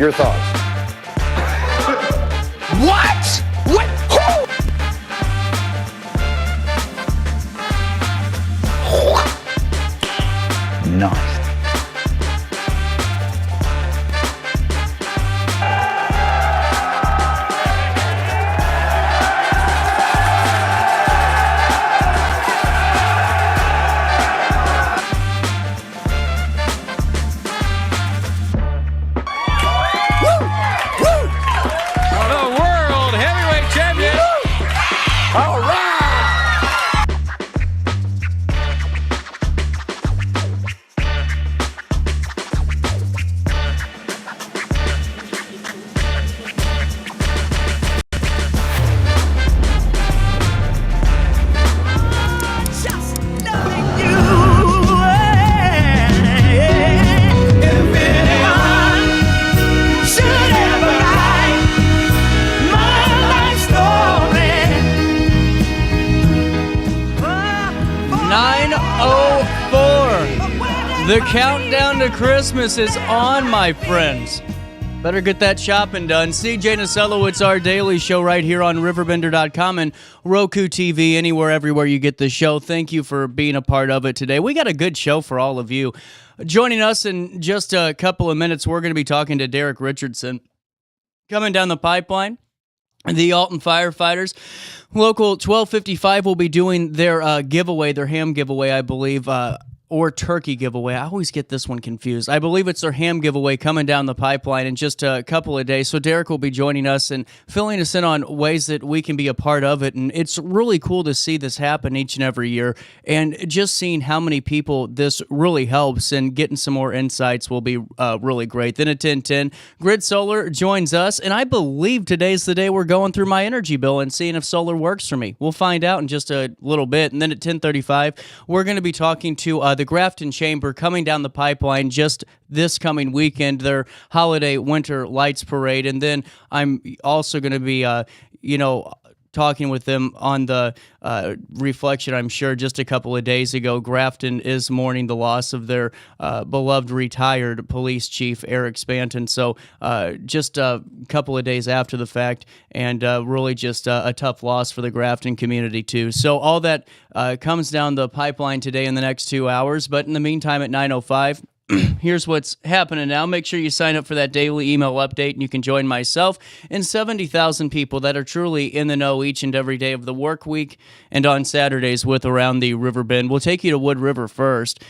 Your thoughts? What? What? Who? Nice. All right. Just loving you. If anyone should ever write my life story. 9:04. The countdown to Christmas is on, my friends. Better get that shopping done. CJ Nasello, it's our daily show right here on riverbender.com and Roku TV, anywhere, everywhere you get the show. Thank you for being a part of it today. We got a good show for all of you. Joining us in just a couple of minutes, we're going to be talking to Derrick Richardson. Coming down the pipeline, the Alton Firefighters Local 1255 will be doing their giveaway, their ham giveaway, I believe, or turkey giveaway. I always get this one confused. I believe it's their ham giveaway coming down the pipeline in just a couple of days. So Derrick will be joining us and filling us in on ways that we can be a part of it. And it's really cool to see this happen each and every year. And just seeing how many people this really helps and getting some more insights will be really great. Then at 10:10, Grid Solar joins us. And I believe today's the day we're going through my energy bill and seeing if solar works for me. We'll find out in just a little bit. And then at 10:35, we're going to be talking to the Grafton Chamber coming down the pipeline just this coming weekend, their holiday winter lights parade. And then I'm also going to be, talking with them on the reflection, I'm sure, just a couple of days ago. Grafton is mourning the loss of their beloved retired police chief, Eric Spanton. So just a couple of days after the fact, and really just a tough loss for the Grafton community, too. So all that comes down the pipeline today in the next 2 hours. But in the meantime, at 9:05, here's what's happening now. Make sure you sign up for that daily email update, and you can join myself and 70,000 people that are truly in the know each and every day of the work week and on Saturdays with Around the Riverbend. We'll take you to Wood River first.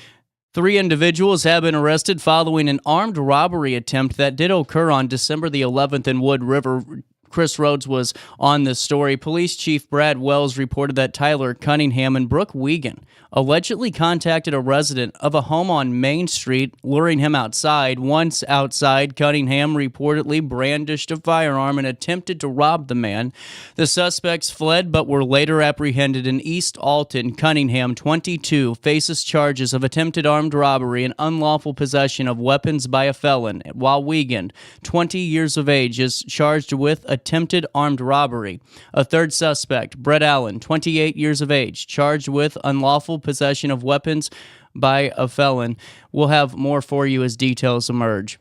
3 individuals have been arrested following an armed robbery attempt that did occur on December the 11th in Wood River. Chris Rhodes was on this story. Police Chief Brad Wells reported that Tyler Cunningham and Brooke Wiegand allegedly contacted a resident of a home on Main Street, luring him outside. Once outside, Cunningham reportedly brandished a firearm and attempted to rob the man. The suspects fled but were later apprehended in Ft.Alton. Cunningham, 22, faces charges of attempted armed robbery and unlawful possession of weapons by a felon, while Wiegand, 20 years of age, is charged with attempted armed robbery. A third suspect, Brett Allen, 28 years of age, charged with unlawful possession of weapons by a felon. We'll have more for you as details emerge.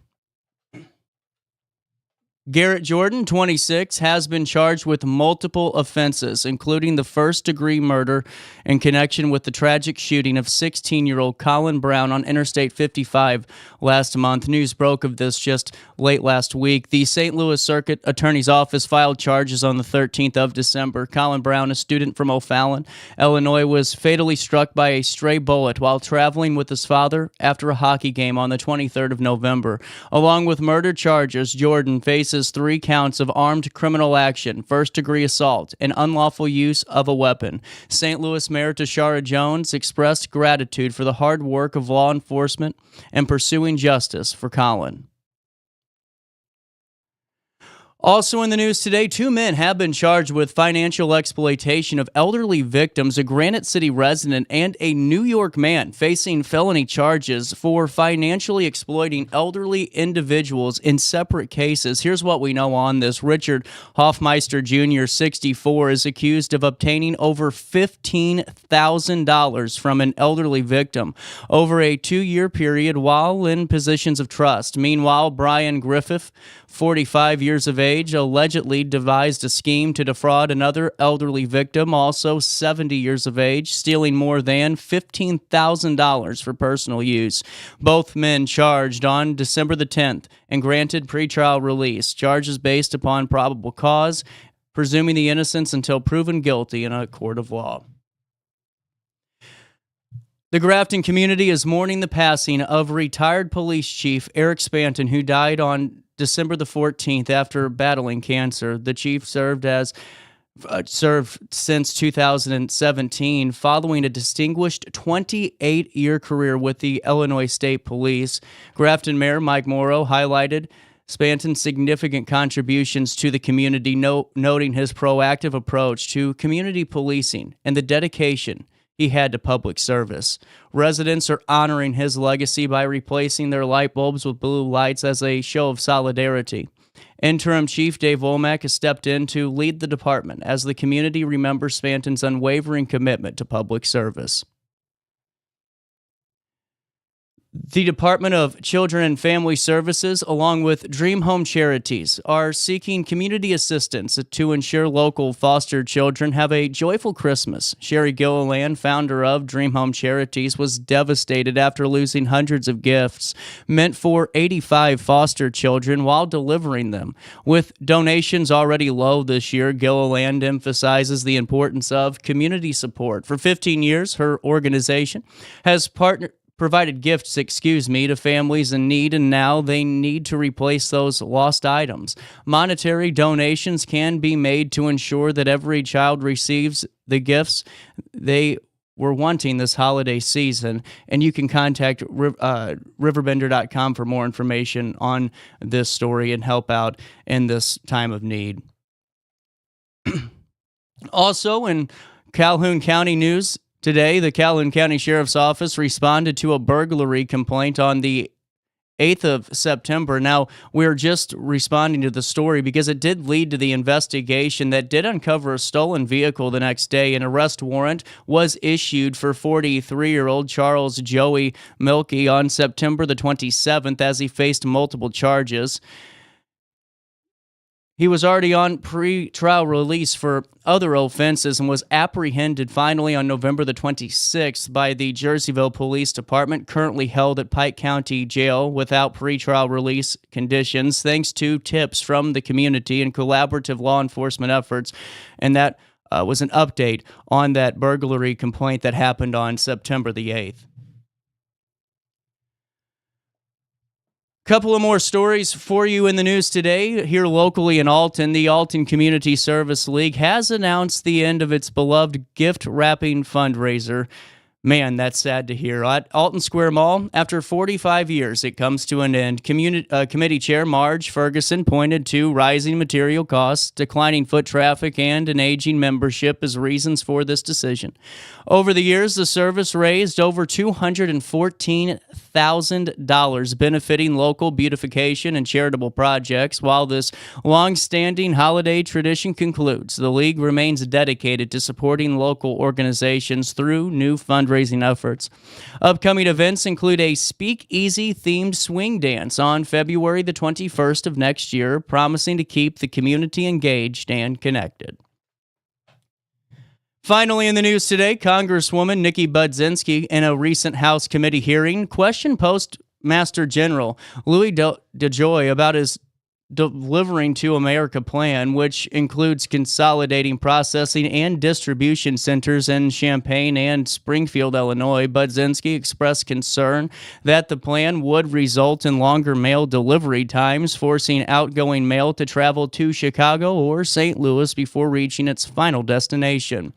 Garrett Jordan, 26, has been charged with multiple offenses, including the first-degree murder in connection with the tragic shooting of 16-year-old Colin Brown on Interstate 55 last month. News broke of this just late last week. The St. Louis Circuit Attorney's Office filed charges on the 13th of December. Colin Brown, a student from Ft.Alton, Illinois, was fatally struck by a stray bullet while traveling with his father after a hockey game on the 23rd of November. Along with murder charges, Jordan faces 3 counts of armed criminal action, first-degree assault, and unlawful use of a weapon. St. Louis Mayor Tashara Jones expressed gratitude for the hard work of law enforcement and pursuing justice for Colin. Also in the news today, 2 men have been charged with financial exploitation of elderly victims, a Granite City resident and a New York man facing felony charges for financially exploiting elderly individuals in separate cases. Here's what we know on this. Richard Hoffmeister Jr., 64, is accused of obtaining over $15,000 from an elderly victim over a 2-year period while in positions of trust. Meanwhile, Brian Griffith, 45 years of age, allegedly devised a scheme to defraud another elderly victim, also 70 years of age, stealing more than $15,000 for personal use. Both men charged on December the 10th and granted pretrial release. Charges based upon probable cause, presuming the innocence until proven guilty in a court of law. The Grafton community is mourning the passing of retired police chief Eric Spanton, who died on December the 14th after battling cancer. The chief served since 2017 following a distinguished 28-year career with the Illinois State Police. Grafton Mayor Mike Morrow highlighted Spanton's significant contributions to the community, noting his proactive approach to community policing and the dedication he had to public service. Residents are honoring his legacy by replacing their light bulbs with blue lights as a show of solidarity. Interim Chief Dave Womack has stepped in to lead the department as the community remembers Spanton's unwavering commitment to public service. The Department of Children and Family Services, along with Dream Home Charities, are seeking community assistance to ensure local foster children have a joyful Christmas. Sherry Gilliland, founder of Dream Home Charities, was devastated after losing hundreds of gifts meant for 85 foster children while delivering them. With donations already low this year, Gilliland emphasizes the importance of community support. For 15 years, her organization has provided gifts, to families in need, and now they need to replace those lost items. Monetary donations can be made to ensure that every child receives the gifts they were wanting this holiday season, and you can contact RiverBender.com for more information on this story and help out in this time of need. Also, in Calhoun County news, today, the Calhoun County Sheriff's Office responded to a burglary complaint on the 8th of September. Now, we're just responding to the story because it did lead to the investigation that did uncover a stolen vehicle the next day. An arrest warrant was issued for 43-year-old Charles Joey Milkey on September the 27th as he faced multiple charges. He was already on pre-trial release for other offenses and was apprehended finally on November the 26th by the Jerseyville Police Department, currently held at Pike County Jail without pre-trial release conditions, thanks to tips from the community and collaborative law enforcement efforts. And that was an update on that burglary complaint that happened on September the 8th. Couple of more stories for you in the news today. Here locally in Alton, the Alton Community Service League has announced the end of its beloved gift wrapping fundraiser. Man, that's sad to hear. At Alton Square Mall, after 45 years, it comes to an end. Committee Chair Marge Ferguson pointed to rising material costs, declining foot traffic, and an aging membership as reasons for this decision. Over the years, the service raised over $214,000 benefiting local beautification and charitable projects. While this long-standing holiday tradition concludes, the League remains dedicated to supporting local organizations through new fundraising efforts. Upcoming events include a speakeasy-themed swing dance on February the 21st of next year, promising to keep the community engaged and connected. Finally in the news today, Congresswoman Nikki Budzinski, in a recent House committee hearing, questioned Postmaster General Louis DeJoy about his Delivering to America plan, which includes consolidating processing and distribution centers in Champaign and Springfield, Illinois. Budzinski expressed concern that the plan would result in longer mail delivery times, forcing outgoing mail to travel to Chicago or St. Louis before reaching its final destination.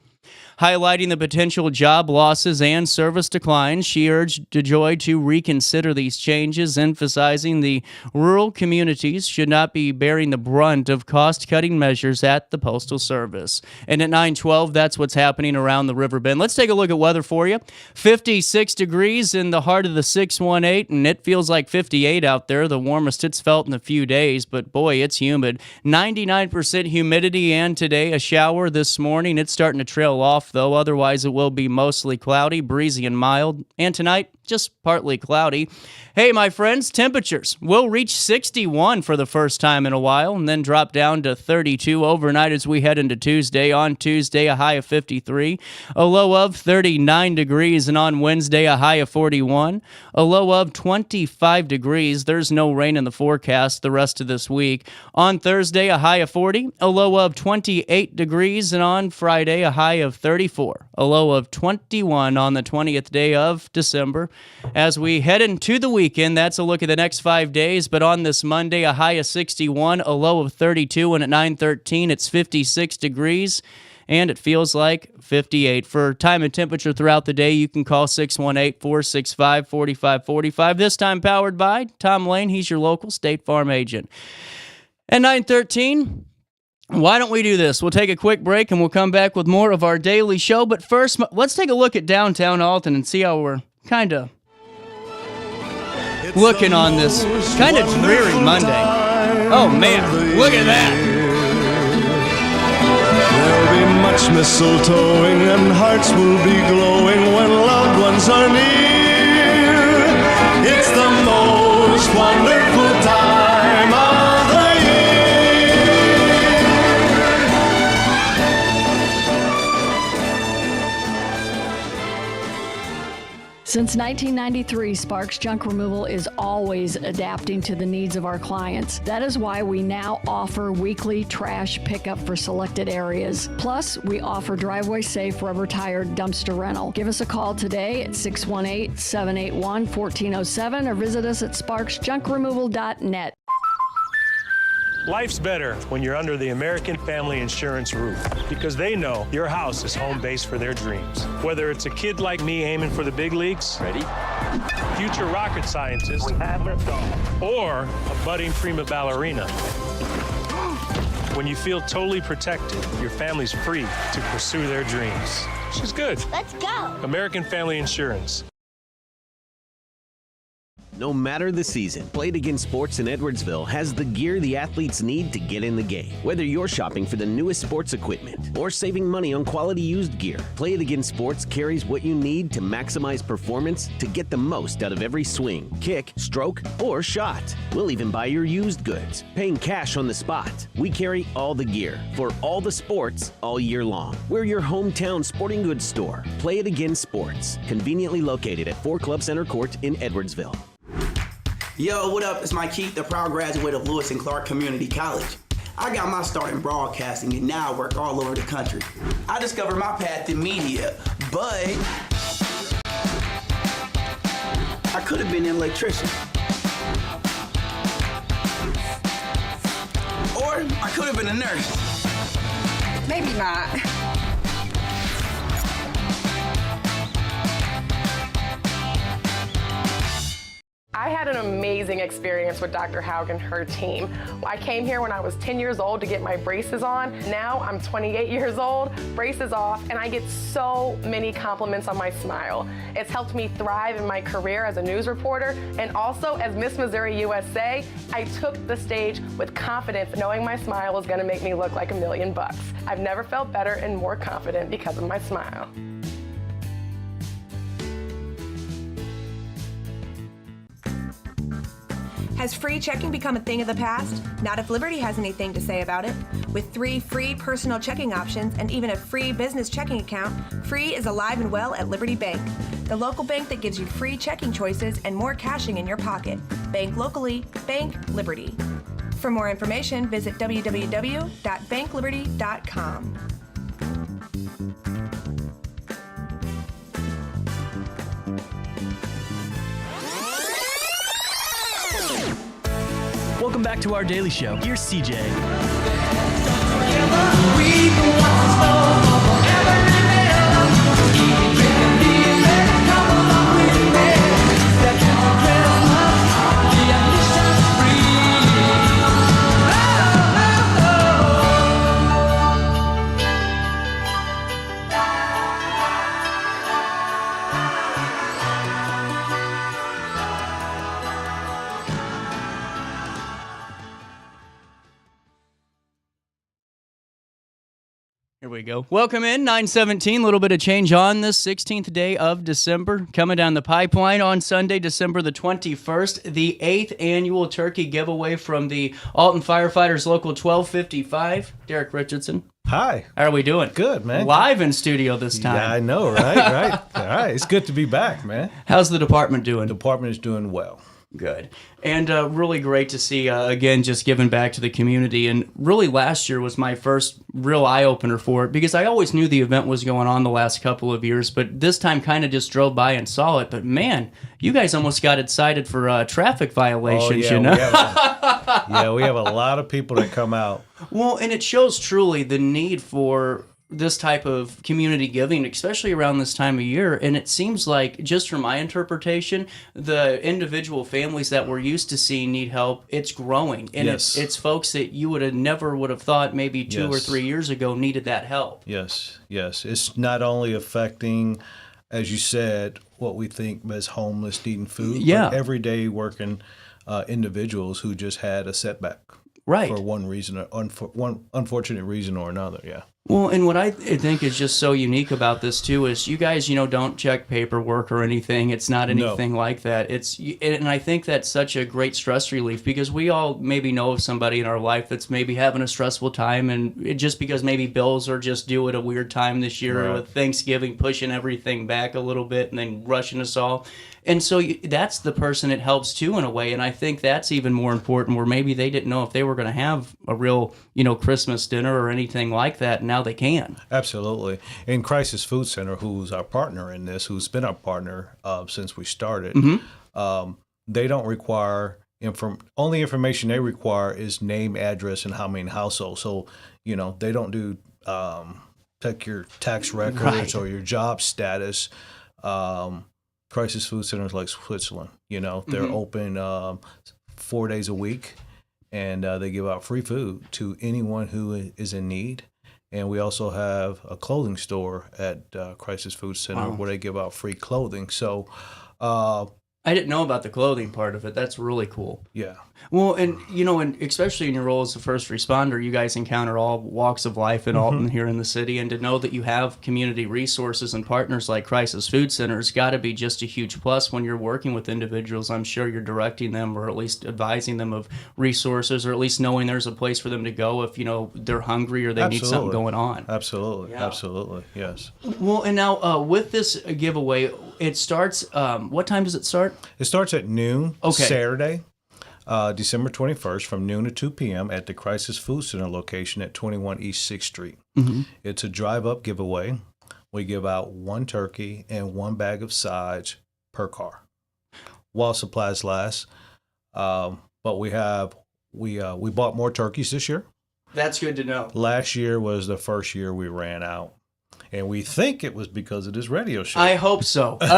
Highlighting the potential job losses and service declines, she urged DeJoy to reconsider these changes, emphasizing the rural communities should not be bearing the brunt of cost-cutting measures at the Postal Service. And at 9:12, that's what's happening around the Riverbend. Let's take a look at weather for you. 56 degrees in the heart of the 618, and it feels like 58 out there, the warmest it's felt in a few days, but boy, it's humid. 99% humidity, and today a shower this morning. It's starting to trail off, though. Otherwise, it will be mostly cloudy, breezy, and mild. And tonight, just partly cloudy. Hey, my friends, temperatures will reach 61 for the first time in a while and then drop down to 32 overnight as we head into Tuesday. On Tuesday, a high of 53, a low of 39 degrees, and on Wednesday, a high of 41, a low of 25 degrees. There's no rain in the forecast the rest of this week. On Thursday, a high of 40, a low of 28 degrees, and on Friday, a high of 34, a low of 21 on the 20th day of December. As we head into the weekend, that's a look at the next 5 days, but on this Monday, a high of 61, a low of 32, and at 9:13, it's 56 degrees, and it feels like 58. For time and temperature throughout the day, you can call 618-465-4545. This time powered by Tom Lane. He's your local State Farm agent. At 9:13... why don't we do this? We'll take a quick break and we'll come back with more of our daily show. But first, let's take a look at downtown Alton and see how we're kind of looking on this kind of dreary Monday. Oh man, look at that. There'll be much mistletoeing and hearts will be glowing when loved ones are near. It's the most wonderful time of the year. Since 1993, Sparks Junk Removal is always adapting to the needs of our clients. That is why we now offer weekly trash pickup for selected areas. Plus, we offer driveway safe rubber tired dumpster rental. Give us a call today at 618-781-1407 or visit us at sparksjunkremoval.net. Life's better when you're under the American Family Insurance roof because they know your house is home base for their dreams. Whether it's a kid like me aiming for the big leagues, ready, future rocket scientist, or a budding prima ballerina. When you feel totally protected, your family's free to pursue their dreams. She's good. Let's go. American Family Insurance. No matter the season, Play It Again Sports in Edwardsville has the gear the athletes need to get in the game. Whether you're shopping for the newest sports equipment or saving money on quality used gear, Play It Again Sports carries what you need to maximize performance to get the most out of every swing, kick, stroke, or shot. We'll even buy your used goods, paying cash on the spot. We carry all the gear for all the sports all year long. We're your hometown sporting goods store. Play It Again Sports, conveniently located at 4 Club Center Court in Edwardsville. Yo, what up? It's Mike Keith, the proud graduate of Lewis and Clark Community College. I got my start in broadcasting and now I work all over the country. I discovered my path in media, but I could have been an electrician. Or I could have been a nurse. Maybe not. I had an amazing experience with Dr. Haug and her team. I came here when I was 10 years old to get my braces on. Now I'm 28 years old, braces off, and I get so many compliments on my smile. It's helped me thrive in my career as a news reporter, and also as Miss Missouri USA, I took the stage with confidence, knowing my smile was gonna make me look like $1 million. I've never felt better and more confident because of my smile. Has free checking become a thing of the past? Not if Liberty has anything to say about it. With 3 free personal checking options and even a free business checking account, Free is alive and well at Liberty Bank, the local bank that gives you free checking choices and more cashing in your pocket. Bank locally, bank Liberty. For more information, visit www.bankliberty.com. Welcome back to our daily show. Here's CJ. Here we go. Welcome in, 9:17. A little bit of change on this 16th day of December. Coming down the pipeline on Sunday, December the 21st, the 8th annual turkey giveaway from the Alton Firefighters Local 1255. Derrick Richardson. Hi. How are we doing? Good, man. Live in studio this time. Yeah, I know, right? Right. All right. It's good to be back, man. How's the department doing? The department is doing well. Good. And really great to see, again, just giving back to the community. And really last year was my first real eye-opener for it because I always knew the event was going on the last couple of years, but this time kind of just drove by and saw it. But man, you guys almost got it cited for traffic violations, you know? We have a lot of people that come out. Well, and it shows truly the need for this type of community giving, especially around this time of year. And it seems like, just from my interpretation, the individual families that we're used to seeing need help, it's growing. And it's folks that you would have thought maybe 2 or 3 years ago needed that help. Yes. It's not only affecting, as you said, what we think as homeless needing food, but everyday working individuals who just had a setback. Right. For one reason, one unfortunate reason or another, yeah. Well, and what I think is just so unique about this too is you guys, don't check paperwork or anything. It's not anything like that. And I think that's such a great stress relief because we all maybe know of somebody in our life that's maybe having a stressful time, and just because maybe bills are just due at a weird time this year with Thanksgiving pushing everything back a little bit and then rushing us all. And so that's the person it helps too in a way, and I think that's even more important where maybe they didn't know if they were going to have a real, Christmas dinner or anything like that, and now they can. Absolutely. And Crisis Food Center, who's our partner in this, who's been our partner since we started, they don't require, only information they require is name, address, and how many households. So, they don't do check your tax records or your job status. Crisis Food Center is like Switzerland. They're open 4 days a week, and they give out free food to anyone who is in need. And we also have a clothing store at Crisis Food Center where they give out free clothing. So I didn't know about the clothing part of it. That's really cool. Yeah. Well, and and especially in your role as a first responder, you guys encounter all walks of life in Alton here in the city, and to know that you have community resources and partners like Crisis Food Center has got to be just a huge plus when you're working with individuals. I'm sure you're directing them or at least advising them of resources, or at least knowing there's a place for them to go if they're hungry or they need something going on. Absolutely, yes. Well, and now with this giveaway, it starts. What time does it start? It starts at noon. Saturday. December 21st from noon to 2 p.m. at the Crisis Food Center location at 21 East 6th Street. It's a drive-up giveaway. We give out 1 turkey and 1 bag of sides per car while supplies last. But we bought more turkeys this year. That's good to know. Last year was the first year we ran out. And we think it was because of this radio show. I hope so. Well,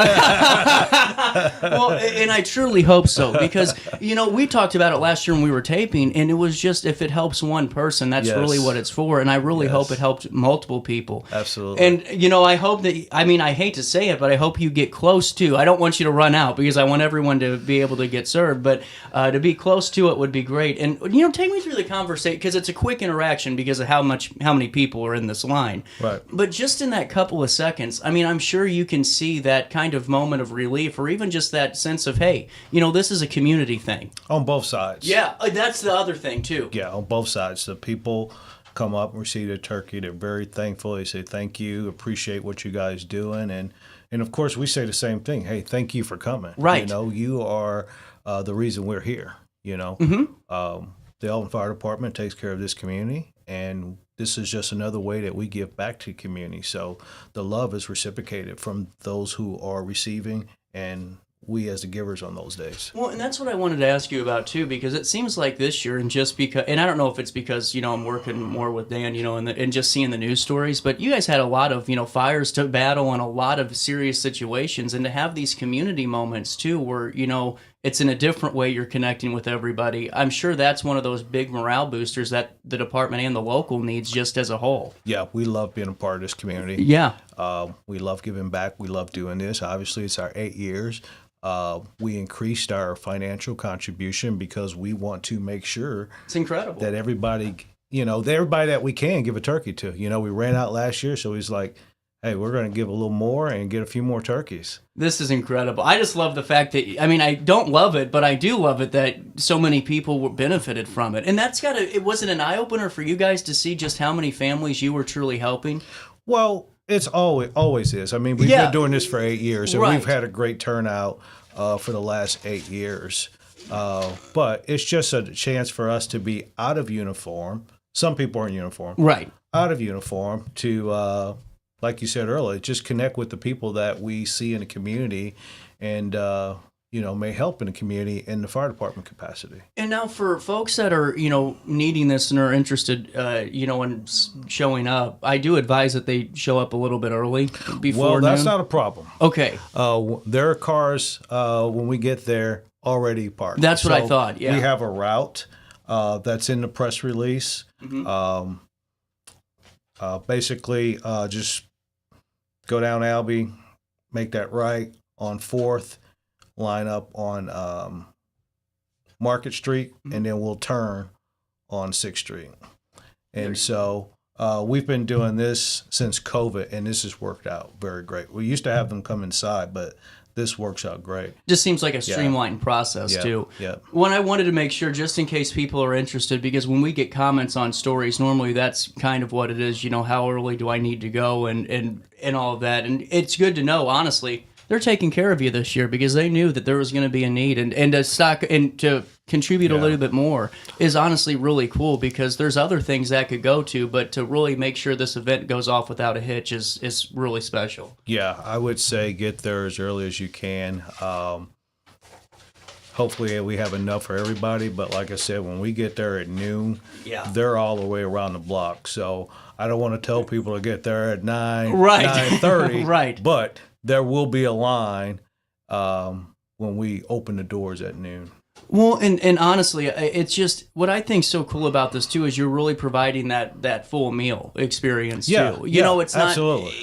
and I truly hope so because, we talked about it last year when we were taping, and it was just if it helps one person, that's really what it's for. And I really hope it helped multiple people. Absolutely. And, I hope that, I hate to say it, but I hope you get close to. I don't want you to run out because I want everyone to be able to get served, but to be close to it would be great. And, take me through the conversation because it's a quick interaction because of how many people are in this line. Right. But just in that couple of seconds, I'm sure you can see that kind of moment of relief or even just that sense of, hey, this is a community thing. On both sides. Yeah, that's the other thing, too. Yeah, on both sides. The people come up and receive a turkey. They're very thankful. They say, thank you, appreciate what you guys doing. And of course, we say the same thing. Hey, thank you for coming. Right. You are the reason we're here, The Alton Fire Department takes care of this community, and this is just another way that we give back to the community. So the love is reciprocated from those who are receiving and we as the givers on those days. Well, and that's what I wanted to ask you about too, because it seems like this year, and I don't know if it's because, I'm working more with Dan, and just seeing the news stories, but you guys had a lot of, fires to battle and a lot of serious situations, and to have these community moments too, where, it's in a different way you're connecting with everybody. I'm sure that's one of those big morale boosters that the department and the local needs just as a whole. Yeah, we love being a part of this community. Yeah. We love giving back. We love doing this. Obviously, it's our 8 years. We increased our financial contribution because we want to make sure it's incredible that everybody everybody that we can give a turkey to. We ran out last year, so he's like, hey, we're going to give a little more and get a few more turkeys. This is incredible. I just love the fact that, I don't love it, but I do love it that so many people benefited from it. And it wasn't an eye-opener for you guys to see just how many families you were truly helping? Well, it's always is. We've been doing this for 8 years, and we've had a great turnout for the last 8 years. But it's just a chance for us to be out of uniform. Some people are in uniform. Right. Out of uniform to, like you said earlier, just connect with the people that we see in the community and, may help in the community in the fire department capacity. And now for folks that are, needing this and are interested, in showing up, I do advise that they show up a little bit early before Well, that's noon. not a problem. Okay. There are cars when we get there already parked. That's what I thought, yeah. We have a route that's in the press release. Mm-hmm. Basically, just go down Albee, make that right on 4th, line up on Market Street, and then we'll turn on 6th Street. And so we've been doing this since COVID, and this has worked out very great. We used to have them come inside, but this works out great. Just seems like a streamlined process, too. Yeah. When I wanted to make sure, just in case people are interested, because when we get comments on stories, normally that's kind of what it is, how early do I need to go and all of that. And it's good to know, honestly, they're taking care of you this year because they knew that there was going to be a need. And to stock and to contribute a little bit more is honestly really cool because there's other things that could go to, but to really make sure this event goes off without a hitch is really special. Yeah, I would say get there as early as you can. Hopefully we have enough for everybody, but like I said, when we get there at noon, they're all the way around the block. So I don't want to tell people to get there at 9:30, right. But there will be a line when we open the doors at noon. Well, and honestly, it's just what I think so cool about this too is you're really providing that full meal experience too. It's not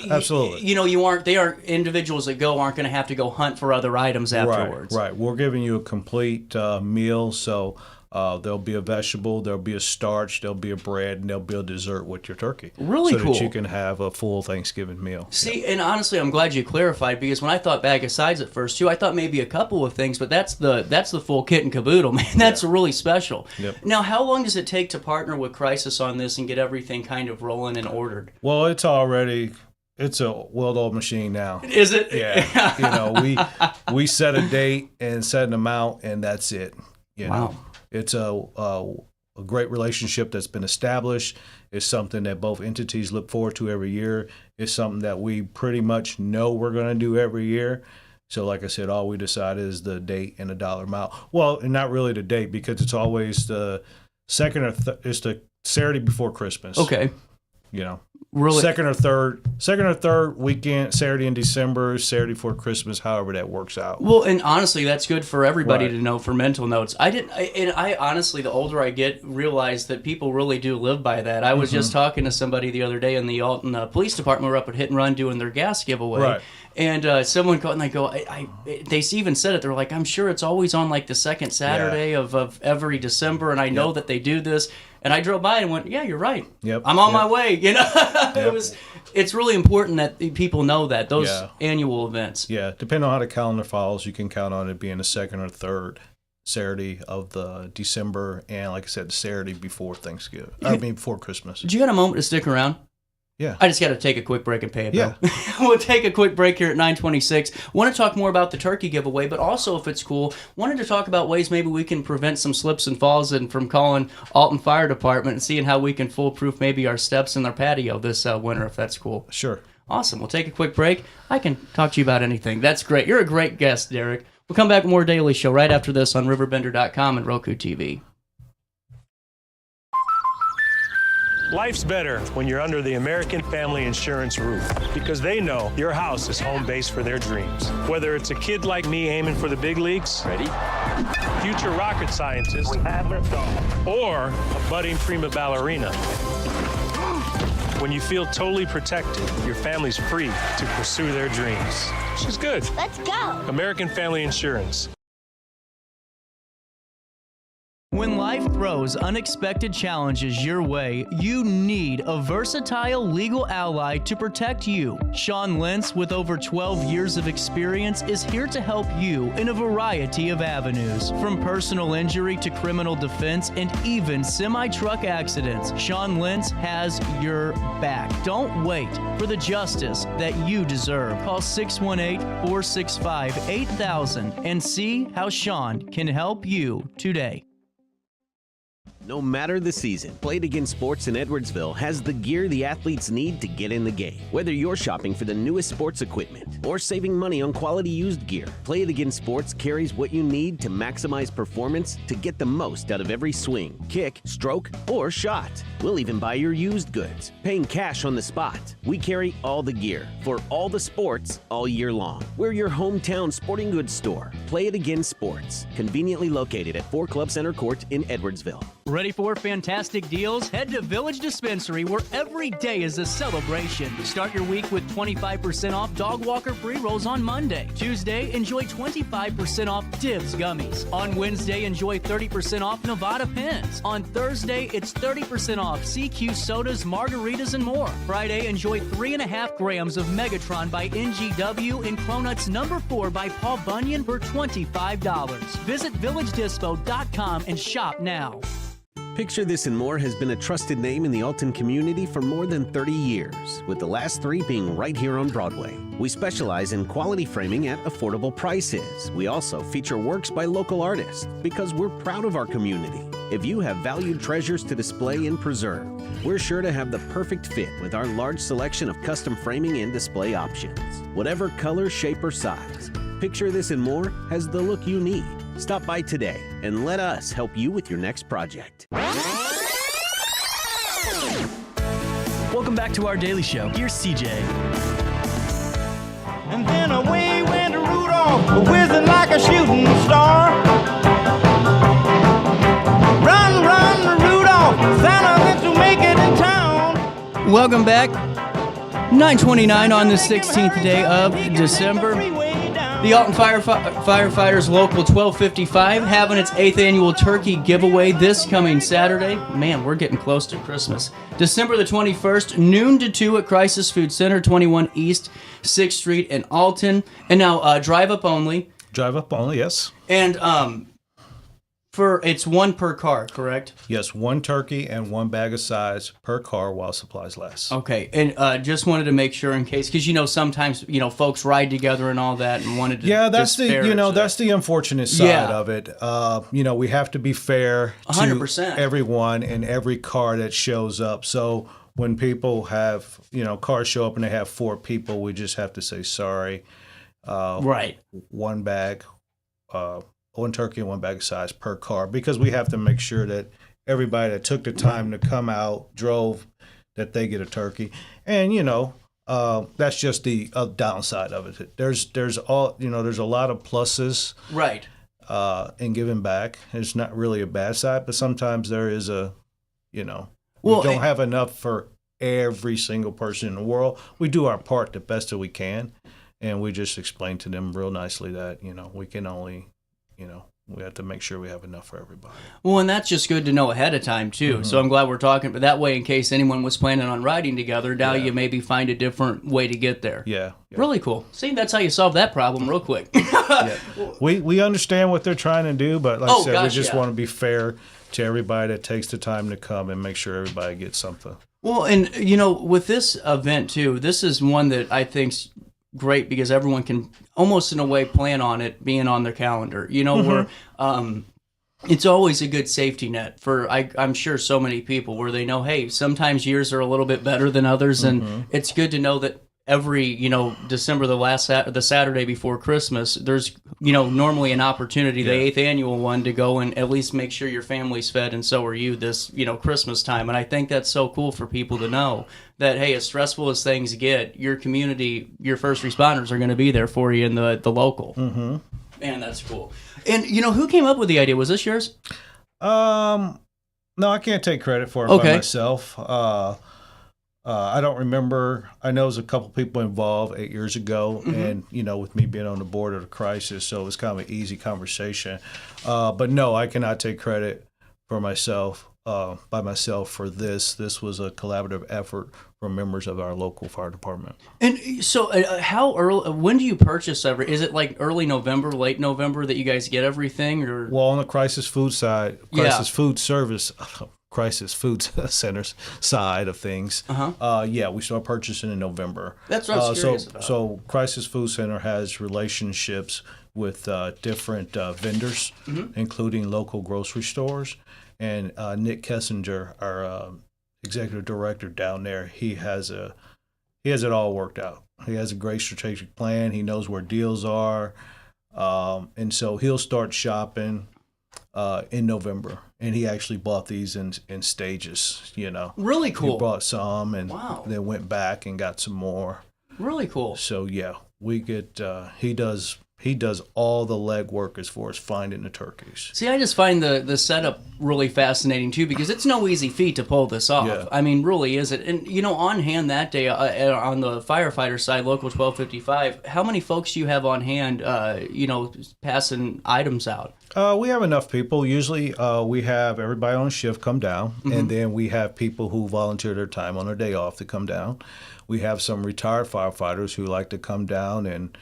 absolutely. They aren't individuals that aren't going to have to go hunt for other items afterwards. Right. We're giving you a complete meal, so there'll be a vegetable, there'll be a starch, there'll be a bread, and there'll be a dessert with your turkey. Really so cool. So that you can have a full Thanksgiving meal. See, and honestly, I'm glad you clarified because when I thought bag of sides at first too, I thought maybe a couple of things, but that's the full kit and caboodle, man. That's really special. Yep. Now, how long does it take to partner with Crisis on this and get everything kind of rolling and ordered? Well, it's a well-oiled machine now. Is it? Yeah. We set a date and set an amount, and that's it. Wow. It's a great relationship that's been established. It's something that both entities look forward to every year. It's something that we pretty much know we're going to do every year. So like I said, all we decide is the date and the dollar amount. Well, and not really the date because it's always the second or it's the Saturday before Christmas. Okay. Really? Second or third weekend, Saturday in December, Saturday before Christmas, however that works out. Well, and honestly, that's good for everybody to know for mental notes. I honestly, the older I get, realize that people really do live by that. I was just talking to somebody the other day in the Alton Police Department. We're up at Hit and Run doing their gas giveaway. Right. And someone called and they go, they even said it. They're like, I'm sure it's always on like the second Saturday of every December, and I know that they do this. And I drove by and went, yeah, you're right. Yep. I'm on my way. It's really important that people know that those annual events. Yeah, depending on how the calendar falls, you can count on it being the second or third Saturday of the December, and like I said, the Saturday before Thanksgiving. Before Christmas. Did you got a moment to stick around? Yeah. I just got to take a quick break and pay a bill. We'll take a quick break here at 9:26. Want to talk more about the turkey giveaway, but also, if it's cool, wanted to talk about ways maybe we can prevent some slips and falls and from calling Alton Fire Department and seeing how we can foolproof maybe our steps in their patio this winter, if that's cool. Sure. Awesome. We'll take a quick break. I can talk to you about anything. That's great. You're a great guest, Derrick. We'll come back with more Daily Show right after this on RiverBender.com and Roku TV. Life's better when you're under the American Family Insurance roof because they know your house is home base for their dreams. Whether it's a kid like me aiming for the big leagues, future rocket scientist, or a budding prima ballerina. When you feel totally protected, your family's free to pursue their dreams. She's good. Let's go. American Family Insurance. When life throws unexpected challenges your way, you need a versatile legal ally to protect you. Sean Lentz, with over 12 years of experience, is here to help you in a variety of avenues. From personal injury to criminal defense and even semi-truck accidents, Sean Lentz has your back. Don't wait for the justice that you deserve. Call 618-465-8000 and see how Sean can help you today. No matter the season, Play It Again Sports in Edwardsville has the gear the athletes need to get in the game. Whether you're shopping for the newest sports equipment or saving money on quality used gear, Play It Again Sports carries what you need to maximize performance to get the most out of every swing, kick, stroke, or shot. We'll even buy your used goods, paying cash on the spot. We carry all the gear for all the sports all year long. We're your hometown sporting goods store. Play It Again Sports, conveniently located at 4 Club Center Court in Edwardsville. Ready for fantastic deals? Head to Village Dispensary, where every day is a celebration. Start your week with 25% off Dog Walker pre-rolls on Monday. Tuesday, enjoy 25% off Dibs gummies. On Wednesday, enjoy 30% off Nevada pens. On Thursday, it's 30% off CQ sodas, margaritas, and more. Friday, enjoy 3.5 grams of Megatron by NGW and Cronuts number 4 by Paul Bunyan for $25. Visit villagedispo.com and shop now. Picture This and More has been a trusted name in the Alton community for more than 30 years, with the last 3 being right here on Broadway. We specialize in quality framing at affordable prices. We also feature works by local artists because we're proud of our community. If you have valued treasures to display and preserve, we're sure to have the perfect fit with our large selection of custom framing and display options. Whatever color, shape, or size, Picture This and More has the look you need. Stop by today and let us help you with your next project. Welcome back to our daily show. Here's CJ. And then away went Rudolph, whizzing like a shooting star. Run, run, Rudolph, Santa meant to make it in town. Welcome back. 9:29 on the 16th day of December. The Alton Firefighters Local 1255 having its 8th annual turkey giveaway this coming Saturday. Man, we're getting close to Christmas. December the 21st, noon to 2 at Crisis Food Center, 21 East 6th Street in Alton. And now, drive up only. Drive up only, yes. And it's 1 per car, correct? Yes, 1 turkey and 1 bag of sides per car while supplies last. Okay, and just wanted to make sure in case, because sometimes folks ride together and all that, and wanted to that's that's the unfortunate side of it. We have to be fair to 100%. everyone and every car that shows up. So when people have cars show up and they have 4 people, we just have to say sorry. Right. 1 bag. 1 turkey and 1 bag of sides per car, because we have to make sure that everybody that took the time to come out, drove, that they get a turkey. And that's just the downside of it. There's a lot of pluses, right, in giving back. It's not really a bad side, but sometimes there is we don't have enough for every single person in the world. We do our part the best that we can, and we just explain to them real nicely that we can only we have to make sure we have enough for everybody. Well, and that's just good to know ahead of time, too. Mm-hmm. So I'm glad we're talking, but that way, in case anyone was planning on riding together, now you maybe find a different way to get there. Yeah. Really cool. See, that's how you solve that problem real quick. We understand what they're trying to do, but like I said, we just want to be fair to everybody that takes the time to come and make sure everybody gets something. Well, and, with this event, too, this is one that I think's great because everyone can almost in a way plan on it being on their calendar, where it's always a good safety net for I'm sure so many people where they know, hey, sometimes years are a little bit better than others, and it's good to know that every December, the Saturday before Christmas, there's normally an opportunity, the 8th annual one, to go and at least make sure your family's fed, and so are you this Christmas time. And I think that's so cool for people to know that, hey, as stressful as things get, your community, your first responders are going to be there for you in the local. Mm-hmm. Man, that's cool. And who came up with the idea? Was this yours? No, I can't take credit for it by myself. I don't remember. I know there's a couple people involved 8 years ago, and with me being on the board of the Crisis, so it was kind of an easy conversation. But no, I cannot take credit for myself, by myself for this. This was a collaborative effort from members of our local fire department. And so, how early? When do you purchase every? Is it like early November, late November that you guys get everything? Or Well, on the crisis food side, crisis food service, crisis food centers side of things, we start purchasing in November. That's what I was curious about. So Crisis Food Center has relationships with different vendors, including local grocery stores. And Nick Kessinger, our executive director down there, he has it all worked out. He has a great strategic plan. He knows where deals are, and so he'll start shopping in November. And he actually bought these in stages. Really cool. He bought some and Wow. then went back and got some more. Really cool. So we get he does all the legwork as far as finding the turkeys. See, I just find the setup really fascinating too, because it's no easy feat to pull this off. Yeah. I mean, really, is it? And on hand that day on the firefighter side, local 1255, how many folks do you have on hand? Passing items out. We have enough people. Usually, we have everybody on shift come down, and then we have people who volunteer their time on their day off to come down. We have some retired firefighters who like to come down and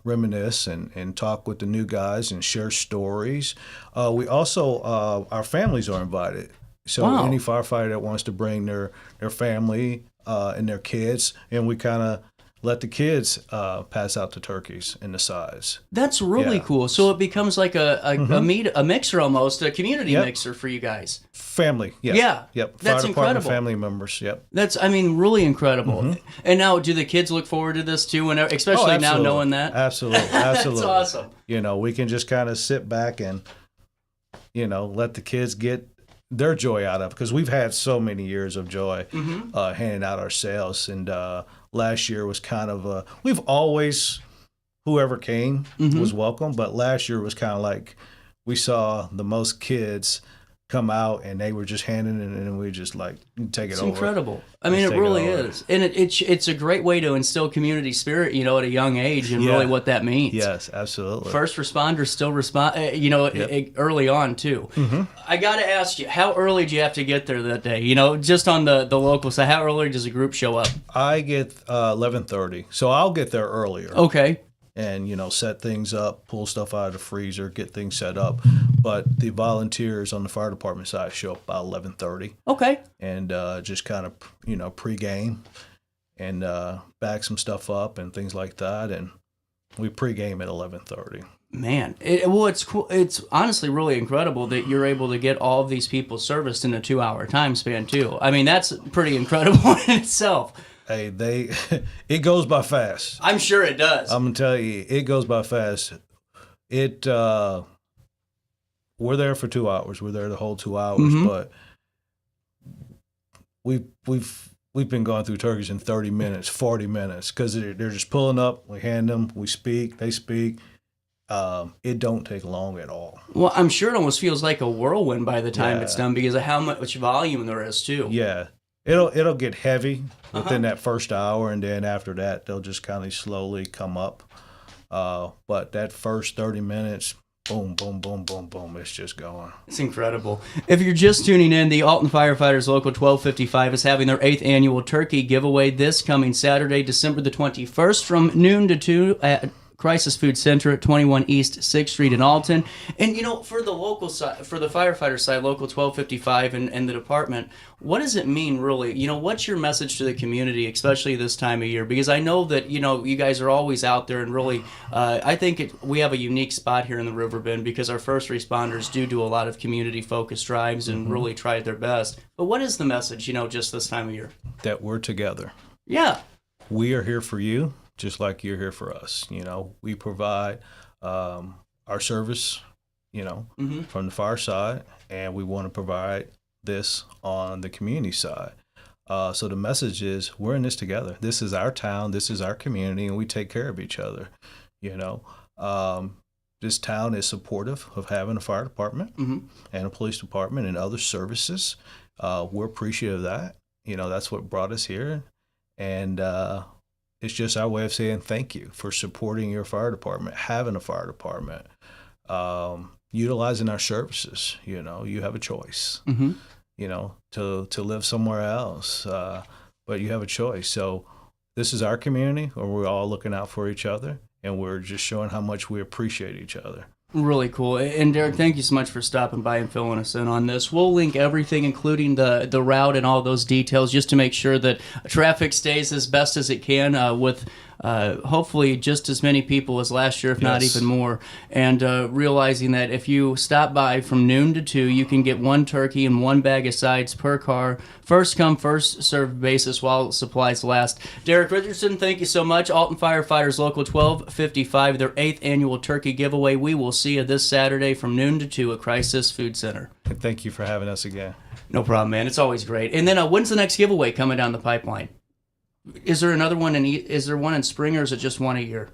reminisce and talk with the new guys and share stories. We also, our families are invited. So Wow. any firefighter that wants to bring their family and their kids, and we kind of let the kids pass out the turkeys and the sides. That's really Yeah. cool. So it becomes like a mixer almost, a community Yep. mixer for you guys. Family, yes. Yeah. Yep. That's Fire department incredible. family members, yep. That's, really incredible. And now, do the kids look forward to this too? And especially now absolutely. knowing that? Absolutely, That's absolutely. awesome. We can just kind of sit back and, let the kids get their joy out of it, because we've had so many years of joy handing out our sales. And last year was kind of we've always, whoever came was welcome, but last year was kind of like we saw the most kids come out and they were just handing it, and we just like take it It's over. incredible. Just It take really over. is. And it's a great way to instill community spirit, at a young age, and Yeah. really what that means. Yes, absolutely. First responders still respond, early on too. I got to ask you, how early do you have to get there that day? Just on the local side, how early does a group show up? I get 11:30, so I'll get there earlier. Okay. And set things up, pull stuff out of the freezer, get things set up. But the volunteers on the fire department side show up about 11:30. Okay. And just kind of pregame and bag some stuff up and things like that. And we pregame at 11:30. Man, it's cool. It's honestly really incredible that you're able to get all of these people serviced in a 2-hour time span too. I mean, that's pretty incredible in itself. Hey, it goes by fast. I'm sure it does. I'm gonna tell you, it goes by fast. We're there for 2 hours. We're there the whole 2 hours, but we've been going through turkeys in 30 minutes, 40 minutes, because they're just pulling up. We hand them, we speak, they speak. It don't take long at all. Well, I'm sure it almost feels like a whirlwind by the time Yeah. it's done, because of how much volume there is too. Yeah, it'll get heavy within that first hour, and then after that they'll just kind of slowly come up. But that first 30 minutes, boom, boom, boom, boom, boom, it's just going. It's incredible. If you're just tuning in, the Alton Firefighters Local 1255 is having their 8th annual turkey giveaway this coming Saturday, December the 21st, from noon to 2 at Crisis Food Center at 21 East 6th Street in Alton. And, for the local side, for the firefighter side, Local 1255 and the department, what does it mean, really? What's your message to the community, especially this time of year? Because I know that, you guys are always out there, and really, I think we have a unique spot here in the Riverbend, because our first responders do a lot of community-focused drives and really try their best. But what is the message, just this time of year? That we're together. Yeah. We are here for you, just like you're here for us. We provide our service, from the fire side, and we want to provide this on the community side. So the message is, we're in this together. This is our town, this is our community, and we take care of each other. This town is supportive of having a fire department and a police department and other services. We're appreciative of that. That's what brought us here. And it's just our way of saying thank you for supporting your fire department, having a fire department. utilizing our services. You know, you have a choice. Mm-hmm. You know, to live somewhere else, but you have a choice. So this is our community, where we're all looking out for each other, and we're just showing how much we appreciate each other. Really cool. And Derrick, thank you so much for stopping by and filling us in on this. We'll link everything, including the route and all those details, just to make sure that traffic stays as best as it can with hopefully just as many people as last year, if not even more. And realizing that if you stop by from noon to 2, you can get 1 turkey and 1 bag of sides per car. First come, first served basis while supplies last. Derrick Richardson, thank you so much. Alton Firefighters Local 1255, their 8th annual turkey giveaway. We will see you this Saturday from noon to 2 at Crisis Food Center. And thank you for having us again. No problem, man. It's always great. And then when's the next giveaway coming down the pipeline? Is there another one is there one in spring, or is it just one a year?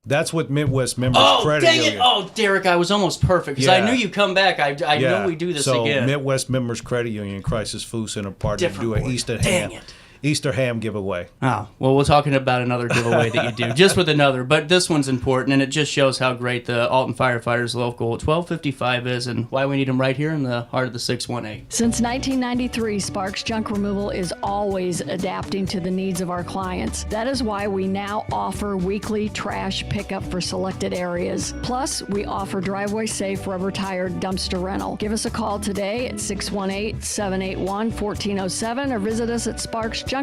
That's what Midwest Members Credit Union. Union. Oh, Derrick, I was almost perfect because I knew you'd come back. I know we do this again. So Midwest Members Credit Union, Crisis Food Center partner to do an Easter ham giveaway. Oh, well, we're talking about another giveaway that you do, just with another. But this one's important, and it just shows how great the Alton Firefighters Local 1255 is and why we need them right here in the heart of the 618. Since 1993, Sparks Junk Removal is always adapting to the needs of our clients. That is why we now offer weekly trash pickup for selected areas. Plus, we offer driveway-safe rubber-tired dumpster rental. Give us a call today at 618-781-1407 or visit us at sparksjunkremoval.net.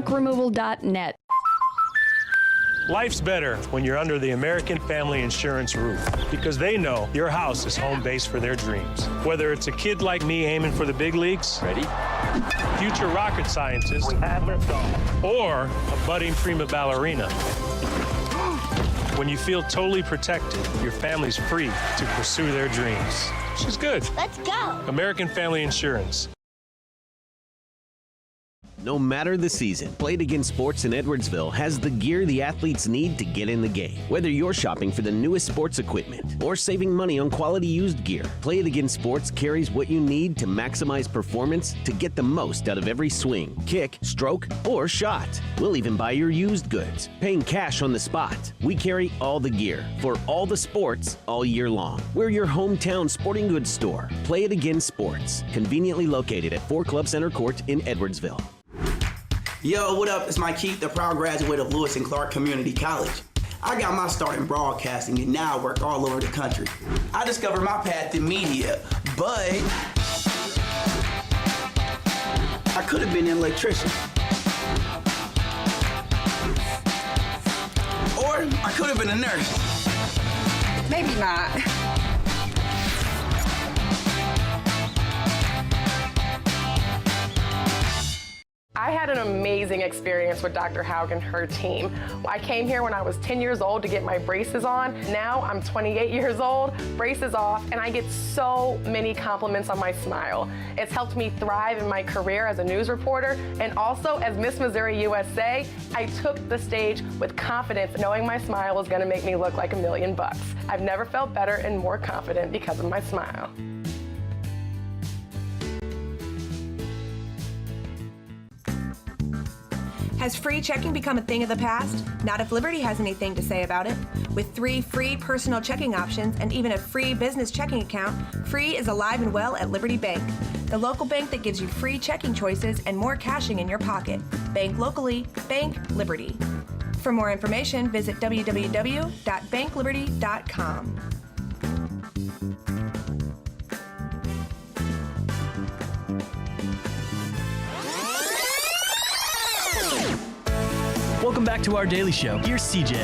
Life's better when you're under the American Family Insurance roof, because they know your house is home base for their dreams. Whether it's a kid like me aiming for the big leagues, future rocket scientist, or a budding prima ballerina. When you feel totally protected, your family's free to pursue their dreams. She's good. Let's go. American Family Insurance. No matter the season, Play It Again Sports in Edwardsville has the gear the athletes need to get in the game. Whether you're shopping for the newest sports equipment or saving money on quality used gear, Play It Again Sports carries what you need to maximize performance to get the most out of every swing, kick, stroke, or shot. We'll even buy your used goods, paying cash on the spot. We carry all the gear for all the sports all year long. We're your hometown sporting goods store. Play It Again Sports, conveniently located at 4 Club Center Court in Edwardsville. Yo, what up? It's Mike Keith, the proud graduate of Lewis and Clark Community College. I got my start in broadcasting and now I work all over the country. I discovered my path in media, but I could have been an electrician. Or I could have been a nurse. Maybe not. I had an amazing experience with Dr. Haug and her team. I came here when I was 10 years old to get my braces on. Now I'm 28 years old, braces off, and I get so many compliments on my smile. It's helped me thrive in my career as a news reporter, and also as Miss Missouri USA, I took the stage with confidence, knowing my smile was gonna make me look like $1 million. I've never felt better and more confident because of my smile. Has free checking become a thing of the past? Not if Liberty has anything to say about it. With 3 free personal checking options and even a free business checking account, free is alive and well at Liberty Bank. The local bank that gives you free checking choices and more cashing in your pocket. Bank locally, bank Liberty. For more information, visit www.bankliberty.com. Welcome back to our daily show. Here's CJ.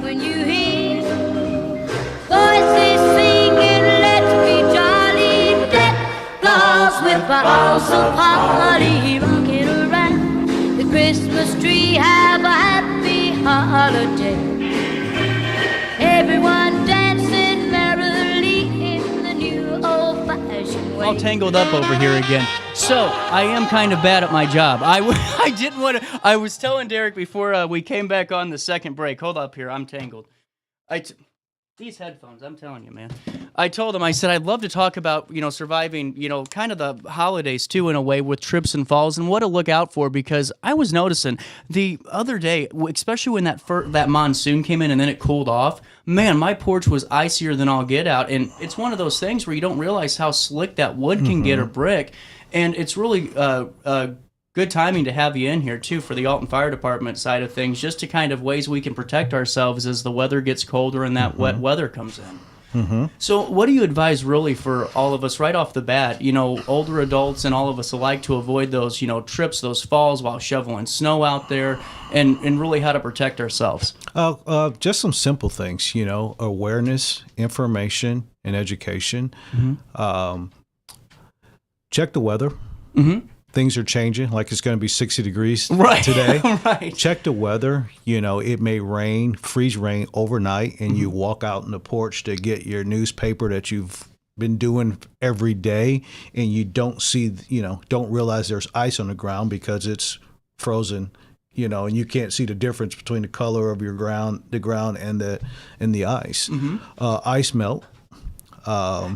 When you hear voices singing, let's be jolly, deck balls with balls of holly, rocking around the Christmas tree, have a happy holiday. Everyone dancing merrily in the new old-fashioned way. All tangled up over here again. So, I am kind of bad at my job. I didn't want to... I was telling Derrick before we came back on the second break. Hold up here. I'm tangled. These headphones, I'm telling you, man. I told him, I said, I'd love to talk about, surviving, kind of the holidays too, in a way, with trips and falls and what to look out for, because I was noticing the other day, especially when that monsoon came in and then it cooled off, man, my porch was icier than all get out. And it's one of those things where you don't realize how slick that wood can get or brick. And it's really good timing to have you in here, too, for the Alton Fire Department side of things, just to kind of ways we can protect ourselves as the weather gets colder and that wet weather comes in. So what do you advise really for all of us right off the bat, older adults and all of us alike, to avoid those, trips, those falls while shoveling snow out there, and really how to protect ourselves? Just some simple things, awareness, information, and education. Check the weather. Things are changing, like it's going to be 60 degrees today. Right. Check the weather. It may rain, freeze rain overnight, and you walk out on the porch to get your newspaper that you've been doing every day, and you don't see, don't realize there's ice on the ground because it's frozen, and you can't see the difference between the color of the ground and the ice. Ice melt.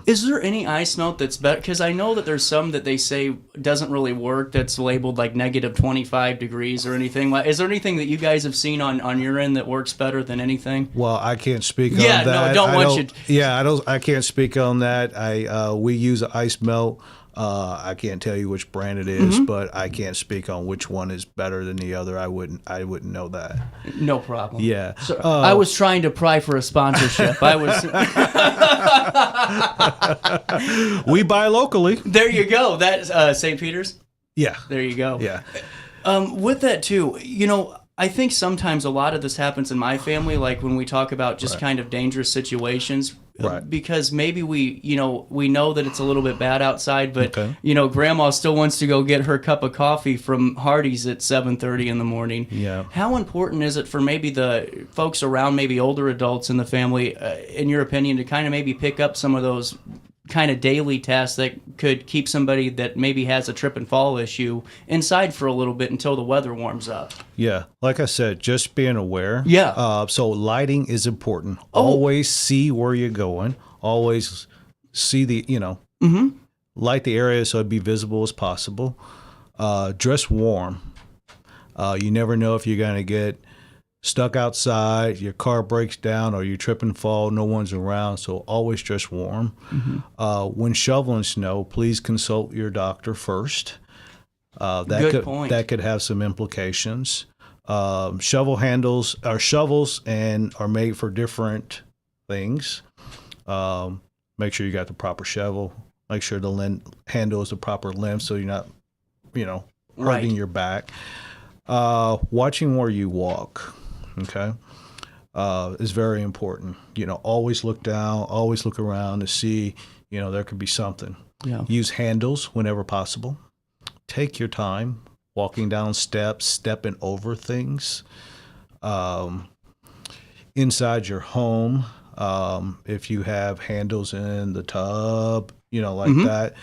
Is there any ice melt that's better? Because I know that there's some that they say doesn't really work, that's labeled like negative 25 degrees or anything. Is there anything that you guys have seen on your end that works better than anything? Well, I can't speak on that. I can't speak on that. We use an ice melt. I can't tell you which brand it is, but I can't speak on which one is better than the other. I wouldn't know that. No problem. Yeah. So, I was trying to pry for a sponsorship. I was. We buy locally. There you go. That's St. Peter's? Yeah. There you go. Yeah. With that too, I think sometimes a lot of this happens in my family, like when we talk about just kind of dangerous situations. Right. Because maybe we know that it's a little bit bad outside, but Grandma still wants to go get her cup of coffee from Hardee's at 7:30 in the morning. Yeah. How important is it for maybe the folks around, maybe older adults in the family, in your opinion, to kind of maybe pick up some of those kind of daily tasks that could keep somebody that maybe has a trip and fall issue inside for a little bit until the weather warms up? Yeah, like I said, just being aware. Yeah. So lighting is important. Always see where you're going. Always see the, light the area so it'd be visible as possible. Dress warm. You never know if you're going to get stuck outside, your car breaks down, or you trip and fall, no one's around, so always dress warm. When shoveling snow, please consult your doctor first. Good point. That could have some implications. Shovel handles are shovels and are made for different things. Make sure you got the proper shovel. Make sure the handle is the proper length so you're not, hurting your back. Watching where you walk. Okay, is very important. Always look down, always look around to see, there could be something. Yeah. Use handles whenever possible. Take your time walking down steps, stepping over things. Inside your home, if you have handles in the tub, that,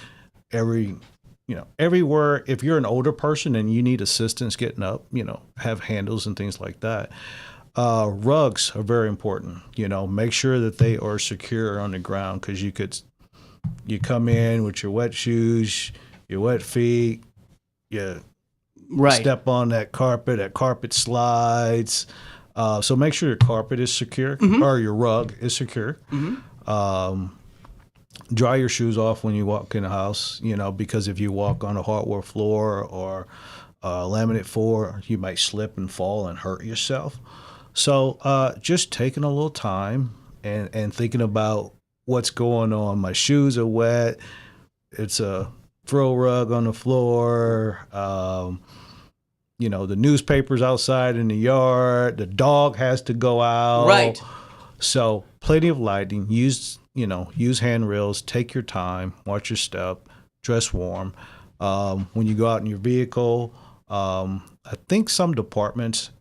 everywhere, if you're an older person and you need assistance getting up, have handles and things like that. Rugs are very important. Make sure that they are secure on the ground, because you come in with your wet shoes, your wet feet, you step on that carpet slides. So make sure your carpet is secure, or your rug is secure. Dry your shoes off when you walk in the house, because if you walk on a hardwood floor or laminate floor, you might slip and fall and hurt yourself. So just taking a little time and thinking about what's going on. My shoes are wet. It's a throw rug on the floor. The newspaper's outside in the yard. The dog has to go out. Right. So plenty of lighting. Use handrails. Take your time. Watch your step. Dress warm. When you go out in your vehicle, I think some departments,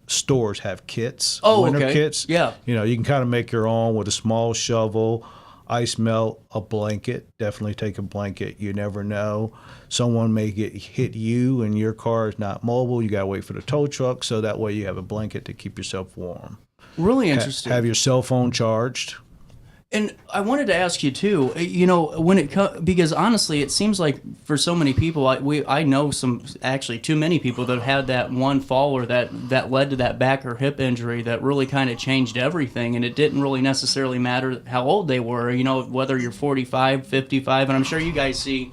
stores have kits. Winter kits. Yeah. You can kind of make your own with a small shovel, ice melt, a blanket. Definitely take a blanket. You never know. Someone may hit you and your car is not mobile. You got to wait for the tow truck, so that way you have a blanket to keep yourself warm. Really interesting. Have your cell phone charged. And I wanted to ask you too, when because honestly, it seems like for so many people, I know too many people that have had that one fall or that led to that back or hip injury that really kind of changed everything. And it didn't really necessarily matter how old they were, whether you're 45, 55, and I'm sure you guys see,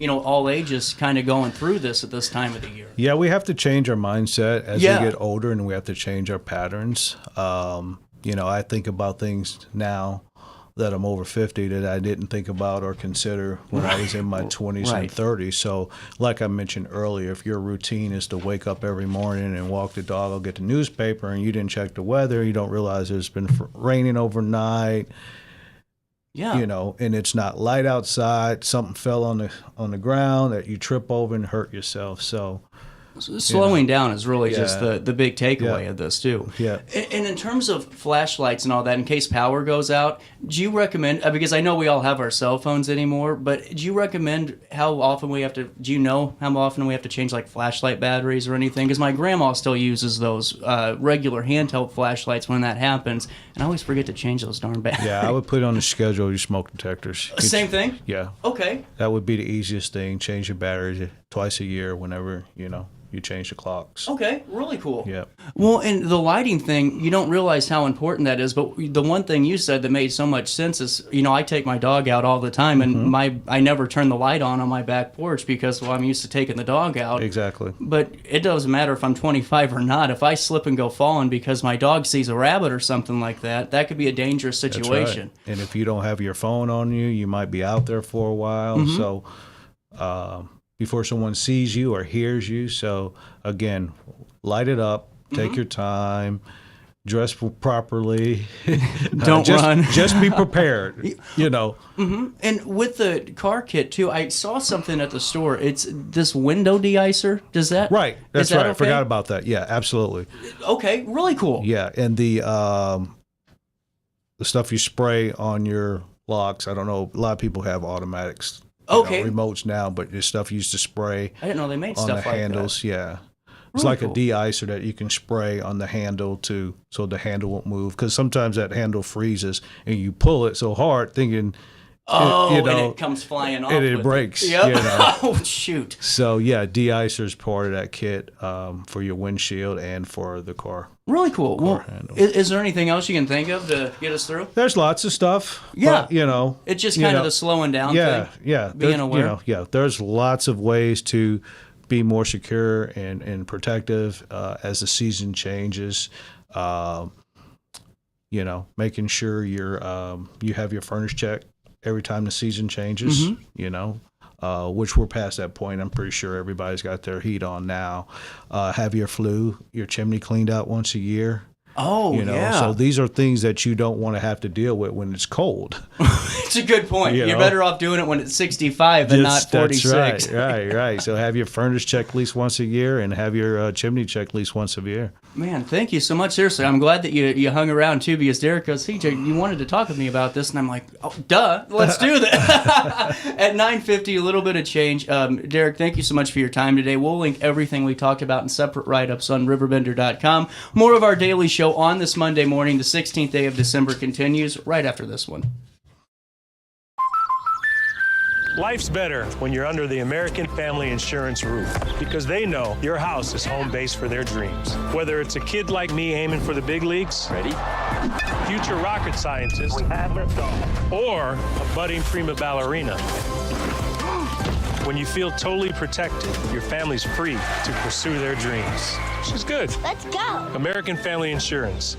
all ages kind of going through this at this time of the year. Yeah, we have to change our mindset as we get older, and we have to change our patterns. I think about things now that I'm over 50 that I didn't think about or consider when I was in my 20s and 30s. So like I mentioned earlier, if your routine is to wake up every morning and walk the dog or get the newspaper and you didn't check the weather, you don't realize it's been raining overnight. Yeah. And it's not light outside, something fell on the ground that you trip over and hurt yourself. So slowing down is really just the big takeaway of this too. Yeah. And in terms of flashlights and all that, in case power goes out, do you recommend, because I know we all have our cell phones anymore, but do you recommend how often we have to change like flashlight batteries or anything? Because my grandma still uses those regular handheld flashlights when that happens, and I always forget to change those darn batteries. Yeah, I would put on the schedule your smoke detectors. Same thing? Yeah. Okay. That would be the easiest thing. Change your batteries twice a year whenever, you change the clocks. Okay, really cool. Yeah. Well, and the lighting thing, you don't realize how important that is, but the one thing you said that made so much sense is, I take my dog out all the time, and I never turn the light on my back porch because, I'm used to taking the dog out. Exactly. But it doesn't matter if I'm 25 or not. If I slip and go falling because my dog sees a rabbit or something like that, that could be a dangerous situation. That's right. And if you don't have your phone on you, you might be out there for a while. So, before someone sees you or hears you. So again, light it up, take your time, dress properly. Don't run. Just be prepared, And with the car kit too, I saw something at the store. It's this window de-icer. Does that? Right. That's right. Okay? I forgot about that. Yeah, absolutely. Okay. Really cool. Yeah. And the stuff you spray on your locks, I don't know, a lot of people have automatics. Remotes now, but there's stuff used to spray. I didn't know they made on stuff the like handles. that. Yeah, it's Really like cool. a de-icer that you can spray on the handle so the handle won't move. Because sometimes that handle freezes and you pull it so hard, thinking, and it comes flying off. and it breaks. Yep. Oh shoot. So yeah, de-icer is part of that kit for your windshield and for the car. Really cool. Well, is there anything else you can think of to get us through? There's lots of stuff. Yeah. But, it's just kind of the slowing down thing. Yeah. Being aware. There's lots of ways to be more secure and protective as the season changes. Making sure you have your furnace checked every time the season changes. Which we're past that point. I'm pretty sure everybody's got their heat on now. Have your chimney cleaned out once a year. Oh, yeah. So these are things that you don't want to have to deal with when it's cold. It's a good point. You're better off doing it when it's 65 than not 46. That's right. So have your furnace checked at least once a year and have your chimney checked at least once a year. Man, thank you so much. Seriously, I'm glad that you hung around too, because Derrick goes, CJ, you wanted to talk with me about this, and I'm like, oh, duh, let's do that. At 9:50, a little bit of change. Derrick, thank you so much for your time today. We'll link everything we talked about in separate write-ups on riverbender.com. More of our daily show on this Monday morning, the 16th day of December, continues right after this one. Life's better when you're under the American Family Insurance roof, because they know your house is home base for their dreams. Whether it's a kid like me aiming for the big leagues, future rocket scientist, or a budding prima ballerina. When you feel totally protected, your family's free to pursue their dreams. She's good. Let's go. American Family Insurance.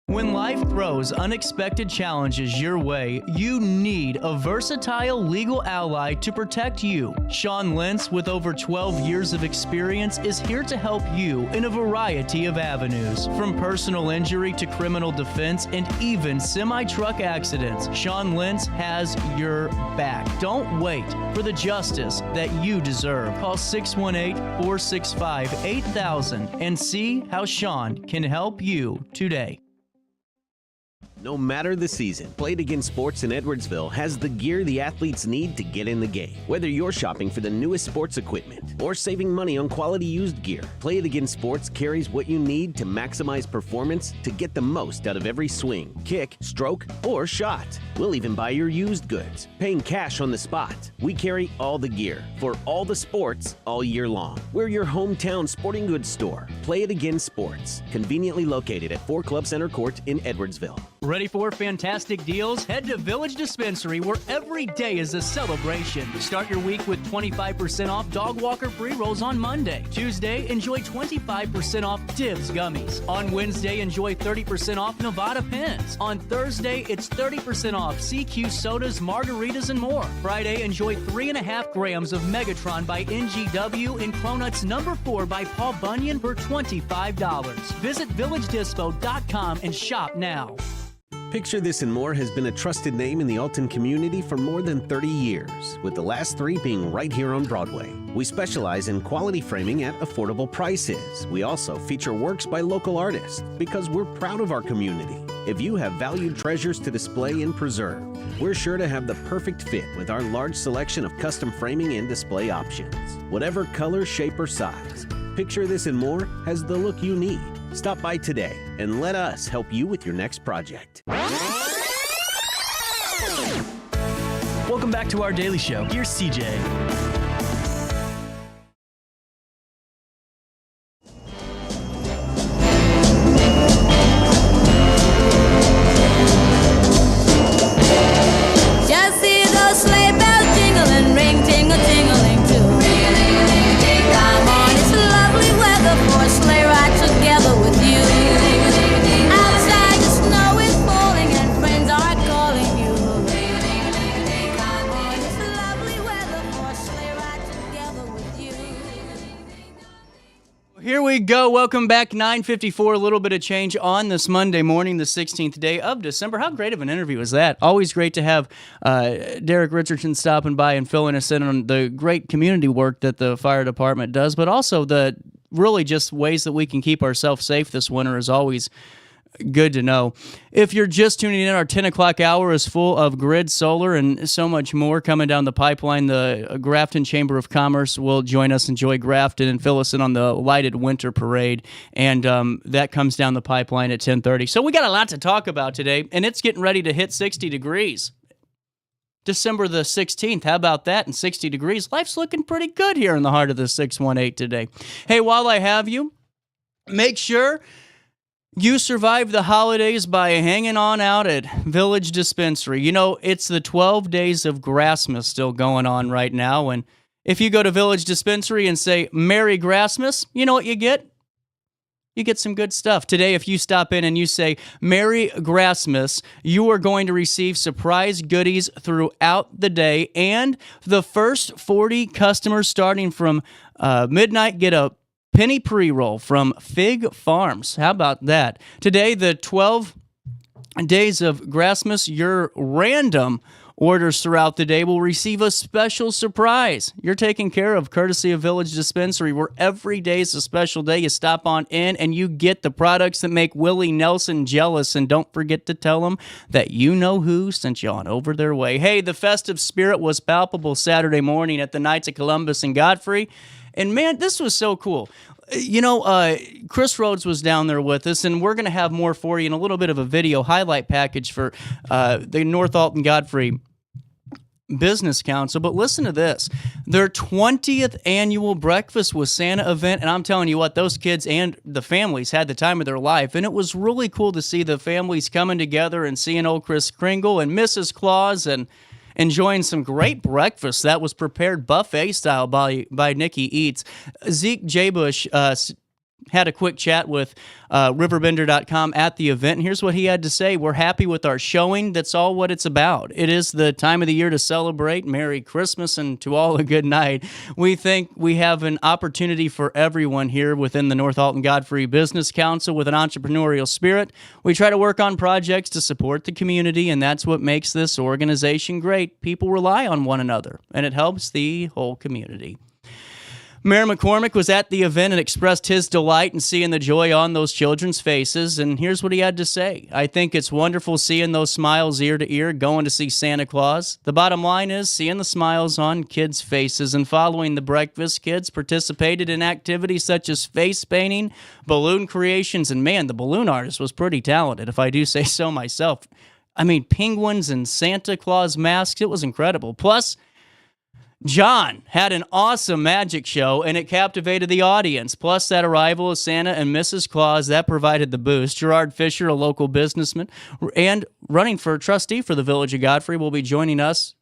When life throws unexpected challenges your way, you need a versatile legal ally to protect you. Sean Lentz, with over 12 years of experience, is here to help you in a variety of avenues. From personal injury to criminal defense and even semi-truck accidents, Sean Lentz has your back. Don't wait for the justice that you deserve. Call 618-465-8000 and see how Sean can help you today. No matter the season, Play It Again Sports in Edwardsville has the gear the athletes need to get in the game. Whether you're shopping for the newest sports equipment or saving money on quality used gear, Play It Again Sports carries what you need to maximize performance to get the most out of every swing, kick, stroke, or shot. We'll even buy your used goods, paying cash on the spot. We carry all the gear for all the sports all year long. We're your hometown sporting goods store. Play It Again Sports, conveniently located at 4 Club Center Court in Edwardsville. Ready for fantastic deals? Head to Village Dispensary, where every day is a celebration. Start your week with 25% off Dog Walker pre-rolls on Monday. Tuesday, enjoy 25% off Divs gummies. On Wednesday, enjoy 30% off Nevada pens. On Thursday, it's 30% off CQ sodas, margaritas, and more. Friday, enjoy 3.5 grams of Megatron by NGW and Cronuts number 4 by Paul Bunyan for $25. Visit villagedispo.com and shop now. Picture This and More has been a trusted name in the Alton community for more than 30 years, with the last 3 being right here on Broadway. We specialize in quality framing at affordable prices. We also feature works by local artists because we're proud of our community. If you have valued treasures to display and preserve, we're sure to have the perfect fit with our large selection of custom framing and display options. Whatever color, shape, or size, Picture This and More has the look you need. Stop by today and let us help you with your next project. Welcome back to our daily show. Here's CJ. Here we go. Welcome back. 9:54. A little bit of change on this Monday morning, the 16th day of December. How great of an interview is that? Always great to have Derrick Richardson stopping by and filling us in on the great community work that the fire department does, but also the really just ways that we can keep ourselves safe this winter is always good to know. If you're just tuning in, our 10 o'clock hour is full of Grid Solar and so much more coming down the pipeline. The Grafton Chamber of Commerce will join us, enjoy Grafton, and fill us in on the lighted winter parade. And that comes down the pipeline at 10:30. So we got a lot to talk about today, and it's getting ready to hit 60 degrees. December the 16th. How about that? And 60 degrees. Life's looking pretty good here in the heart of the 618 today. Hey, while I have you, make sure you survive the holidays by hanging on out at Village Dispensary. You know, it's the 12 days of Grassmas still going on right now. And if you go to Village Dispensary and say, Merry Grassmas, you know what you get? You get some good stuff. Today, if you stop in and you say, Merry Grassmas, you are going to receive surprise goodies throughout the day. And the first 40 customers starting from midnight get a penny pre-roll from Fig Farms. How about that? Today, the 12 days of Grassmas, your random orders throughout the day will receive a special surprise. You're taken care of courtesy of Village Dispensary, where every day is a special day. You stop on in and you get the products that make Willie Nelson jealous. And don't forget to tell them that you know who sent you on over their way. Hey, the festive spirit was palpable Saturday morning at the Knights of Columbus and Godfrey. And man, this was so cool. You know, Chris Rhodes was down there with us, and we're going to have more for you in a little bit of a video highlight package for the North Alton Godfrey Business Council. But listen to this. Their 20th annual Breakfast with Santa event, and I'm telling you what, those kids and the families had the time of their life, and it was really cool to see the families coming together and seeing old Kris Kringle and Mrs. Claus and enjoying some great breakfast that was prepared buffet style by Nikki Eats. Zeke Jabush had a quick chat with riverBender.com at the event, and here's what he had to say. We're happy with our showing. That's all what it's about. It is the time of the year to celebrate. Merry Christmas and to all a good night. We think we have an opportunity for everyone here within the North Alton Godfrey Business Council with an entrepreneurial spirit. We try to work on projects to support the community, and that's what makes this organization great. People rely on one another, and it helps the whole community. Mayor McCormick was at the event and expressed his delight in seeing the joy on those children's faces, and here's what he had to say. I think it's wonderful seeing those smiles ear to ear going to see Santa Claus. The bottom line is seeing the smiles on kids' faces, and following the breakfast, kids participated in activities such as face painting, balloon creations, and man, the balloon artist was pretty talented, if I do say so myself. I mean, penguins and Santa Claus masks, it was incredible. Plus, John had an awesome magic show, and it captivated the audience. Plus, that arrival of Santa and Mrs. Claus, that provided the boost. Gerard Fisher, a local businessman and running for trustee for the Village of Godfrey, will be joining us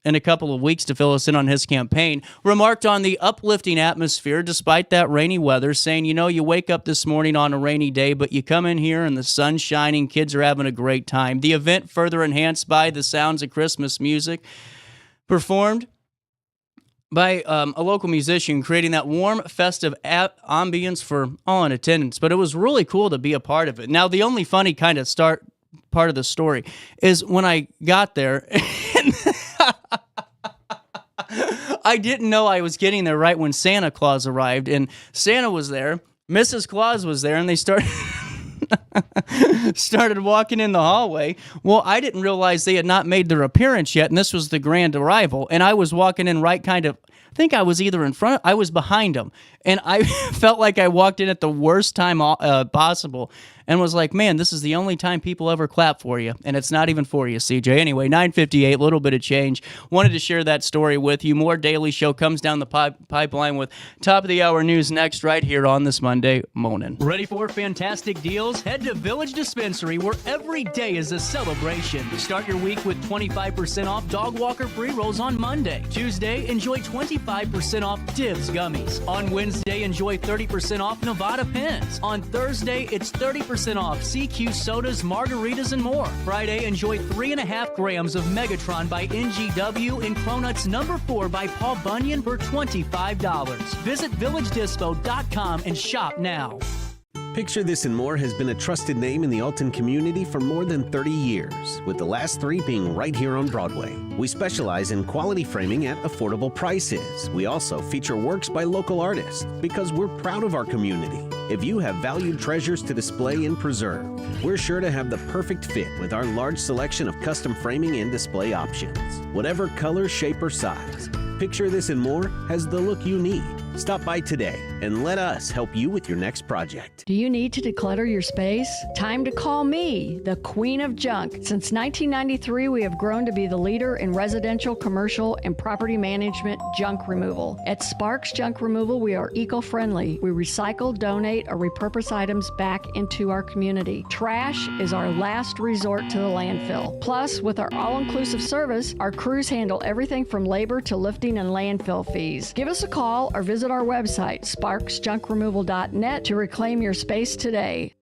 in a couple of weeks to fill us in on his campaign, remarked on the uplifting atmosphere despite that rainy weather, saying, you know, you wake up this morning on a rainy day, but you come in here and the sun's shining, kids are having a great time. The event further enhanced by the sounds of Christmas music performed by a local musician, creating that warm, festive ambience for all in attendance. But it was really cool to be a part of it. Now, the only funny kind of part of the story is when I got there, I didn't know I was getting there right when Santa Claus arrived, and Santa was there, Mrs. Claus was there, and they started walking in the hallway. Well, I didn't realize they had not made their appearance yet, and this was the grand arrival. And I was walking in right kind of, I think I was either in front, I was behind them. And I felt like I walked in at the worst time possible and was like, man, this is the only time people ever clap for you. And it's not even for you, CJ. Anyway, 9:58, little bit of change. Wanted to share that story with you. More Daily Show comes down the pipeline with top of the hour news next right here on this Monday morning. Ready for fantastic deals? Head to Village Dispensary, where every day is a celebration. Start your week with 25% off dog walker pre-rolls on Monday. Tuesday, enjoy 25% off Divs gummies. On Wednesday, enjoy 30% off Nevada pens. On Thursday, it's 30% off CQ sodas, margaritas, and more. Friday, enjoy 3.5 grams of Megatron by NGW and Cronuts number 4 by Paul Bunyan for $25. Visit villagedispo.com and shop now. Picture This and More has been a trusted name in the Alton community for more than 30 years, with the last 3 being right here on Broadway. We specialize in quality framing at affordable prices. We also feature works by local artists because we're proud of our community. If you have valued treasures to display and preserve, we're sure to have the perfect fit with our large selection of custom framing and display options. Whatever color, shape, or size, Picture This and More has the look you need. Stop by today and let us help you with your next project. Do you need to declutter your space? Time to call me, the Queen of Junk. Since 1993, we have grown to be the leader in residential, commercial, and property management junk removal. At Sparks Junk Removal, we are eco-friendly. We recycle, donate, or repurpose items back into our community. Trash is our last resort to the landfill. Plus, with our all-inclusive service, our crews handle everything from labor to lifting and landfill fees. Give us a call or visit our website, sparksjunkremoval.net, to reclaim your space today.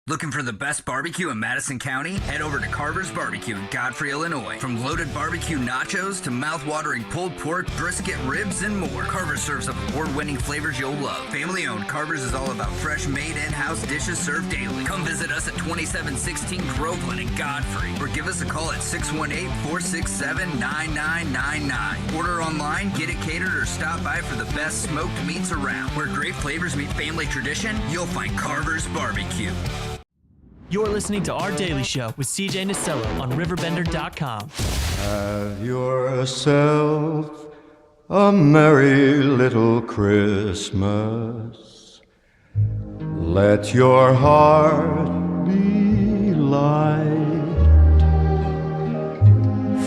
Looking for the best barbecue in Madison County? Head over to Carver's Barbecue in Godfrey, Illinois. From loaded barbecue nachos to mouth-watering pulled pork, brisket, ribs, and more, Carver's serves up award-winning flavors you'll love. Family-owned, Carver's is all about fresh-made in-house dishes served daily. Come visit us at 2716 Groveland in Godfrey, or give us a call at 618-467-9999. Order online, get it catered, or stop by for the best smoked meats around. Where great flavors meet family tradition, you'll find Carver's Barbecue. You're listening to Our Daily Show with CJ Nasello on riverBender.com. Have yourself a merry little Christmas. Let your heart be light.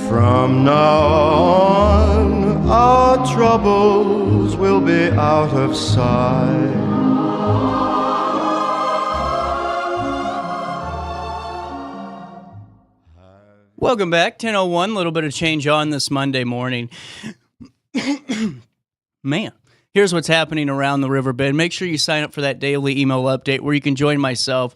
From now on, our troubles will be out of sight. Welcome back. 10:01, a little bit of change on this Monday morning. Man, here's what's happening around the Riverbend. Make sure you sign up for that daily email update where you can join myself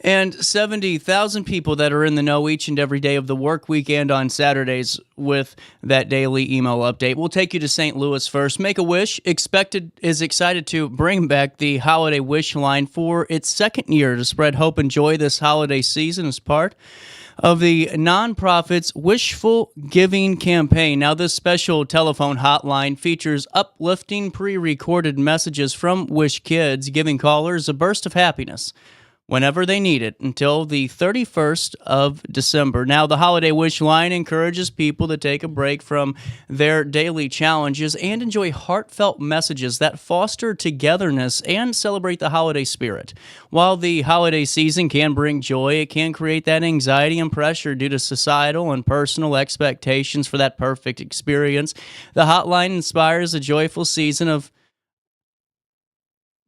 and 70,000 people that are in the know each and every day of the work weekend on Saturdays with that daily email update. We'll take you to St. Louis first. Make-A-Wish is excited to bring back the Holiday Wish line for its second year to spread hope and joy this holiday season as part of the nonprofit's Wishful Giving campaign. Now, this special telephone hotline features uplifting pre-recorded messages from Wish Kids, giving callers a burst of happiness whenever they need it until the 31st of December. Now, the Holiday Wish line encourages people to take a break from their daily challenges and enjoy heartfelt messages that foster togetherness and celebrate the holiday spirit. While the holiday season can bring joy, it can create that anxiety and pressure due to societal and personal expectations for that perfect experience. The hotline inspires a joyful season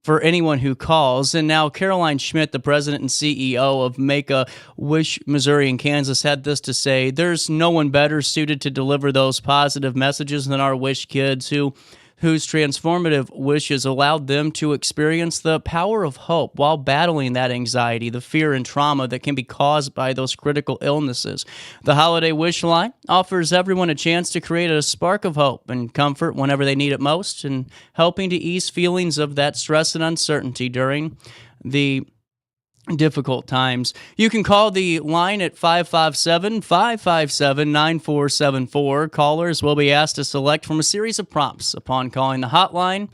for anyone who calls. And now Caroline Schmidt, the president and CEO of Make-A-Wish Missouri and Kansas, had this to say: "There's no one better suited to deliver those positive messages than our Wish Kids, whose transformative wishes allowed them to experience the power of hope while battling that anxiety, the fear and trauma that can be caused by those critical illnesses. The Holiday Wish line offers everyone a chance to create a spark of hope and comfort whenever they need it most, and helping to ease feelings of that stress and uncertainty during the difficult times. You can call the line at 557-557-9474. Callers will be asked to select from a series of prompts upon calling the hotline,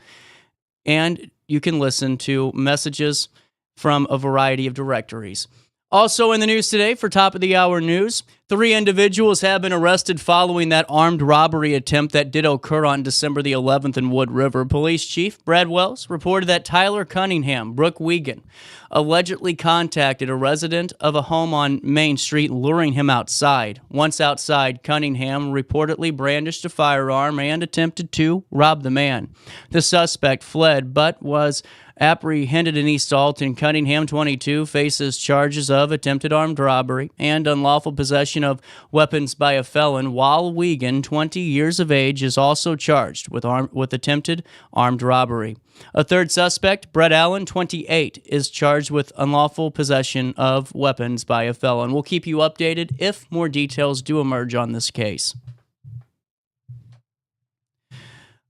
and you can listen to messages from a variety of directories. Also in the news today, for top of the hour news, 3 individuals have been arrested following that armed robbery attempt that did occur on December the 11th in Wood River. Police Chief Brad Wells reported that Tyler Cunningham, Brooke Wiegand, allegedly contacted a resident of a home on Main Street, luring him outside. Once outside, Cunningham reportedly brandished a firearm and attempted to rob the man. The suspect fled but was apprehended in East.Alton. Cunningham, 22, faces charges of attempted armed robbery and unlawful possession of weapons by a felon, while Wiegand, 20 years of age, is also charged with attempted armed robbery. A third suspect, Brett Allen, 28, is charged with unlawful possession of weapons by a felon. We'll keep you updated if more details do emerge on this case.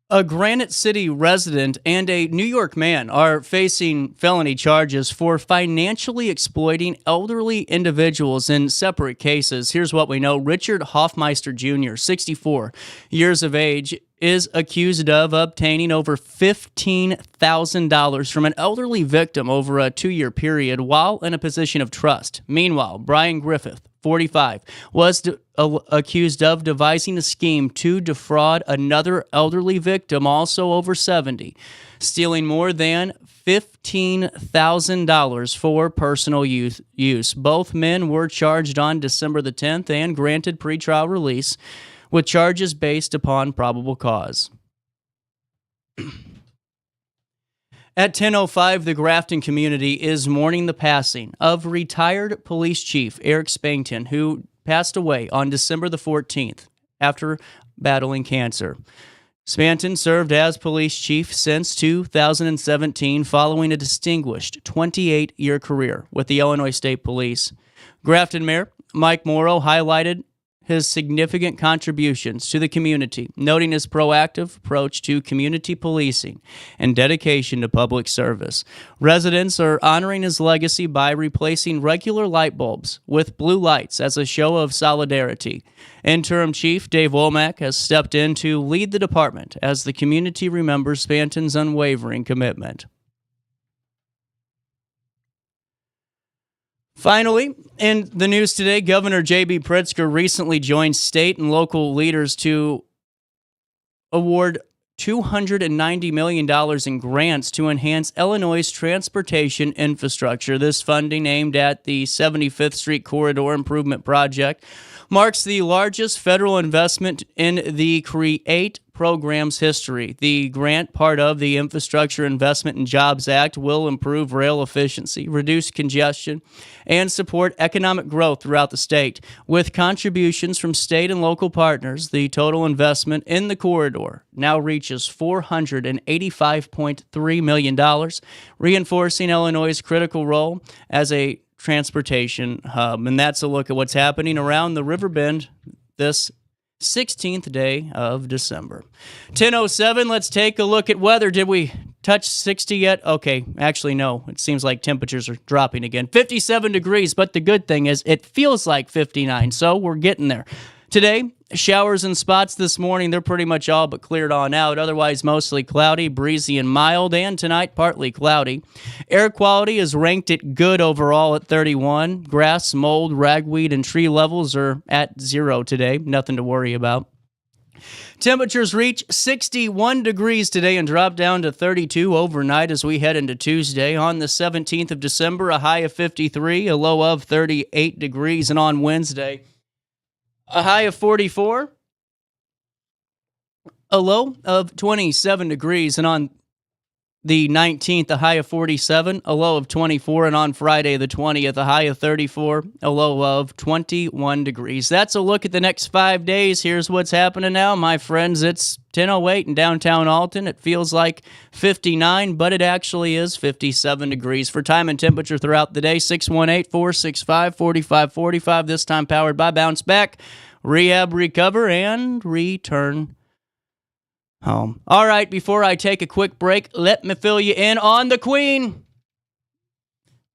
A Granite City resident and a New York man are facing felony charges for financially exploiting elderly individuals in separate cases. Here's what we know. Richard Hoffmeister Jr., 64 years of age, is accused of obtaining over $15,000 from an elderly victim over a 2-year period while in a position of trust. Meanwhile, Brian Griffith, 45, was accused of devising a scheme to defraud another elderly victim, also over 70, stealing more than $15,000 for personal use. Both men were charged on December the 10th and granted pretrial release, with charges based upon probable cause. At 10:05, the Grafton community is mourning the passing of retired police chief Eric Spangton, who passed away on December the 14th after battling cancer. Spangton served as police chief since 2017, following a distinguished 28-year career with the Illinois State Police. Grafton Mayor Mike Morrow highlighted his significant contributions to the community, noting his proactive approach to community policing and dedication to public service. Residents are honoring his legacy by replacing regular light bulbs with blue lights as a show of solidarity. Interim Chief Dave Womack has stepped in to lead the department as the community remembers Spangton's unwavering commitment. Finally, in the news today, Governor J.B. Pritzker recently joined state and local leaders to award $290 million in grants to enhance Illinois' transportation infrastructure. This funding, aimed at the 75th Street Corridor Improvement Project, marks the largest federal investment in the CREATE program's history. The grant, part of the Infrastructure Investment and Jobs Act, will improve rail efficiency, reduce congestion, and support economic growth throughout the state. With contributions from state and local partners, the total investment in the corridor now reaches $485.3 million, reinforcing Illinois' critical role as a transportation hub. And that's a look at what's happening around the Riverbend this 16th day of December. 10:07, let's take a look at weather. Did we touch 60 yet? Okay, actually, no. It seems like temperatures are dropping again. 57 degrees, but the good thing is it feels like 59, so we're getting there. Today, showers in spots this morning. They're pretty much all but cleared on out. Otherwise, mostly cloudy, breezy, and mild. And tonight, partly cloudy. Air quality is ranked at good overall at 31. Grass, mold, ragweed, and tree levels are at 0 today. Nothing to worry about. Temperatures reach 61 degrees today and drop down to 32 overnight as we head into Tuesday. On the 17th of December, a high of 53, a low of 38 degrees. And on Wednesday, a high of 44, a low of 27 degrees, and on the 19th, a high of 47, a low of 24, and on Friday the 20th, a high of 34, a low of 21 degrees. That's a look at the next 5 days. Here's what's happening now, my friends. It's 10:08 in downtown Alton. It feels like 59, but it actually is 57 degrees. For time and temperature throughout the day, 618-465-4545. This time powered by Bounce Back, Rehab, Recover, and Return Home. All right, before I take a quick break, let me fill you in on the Queen.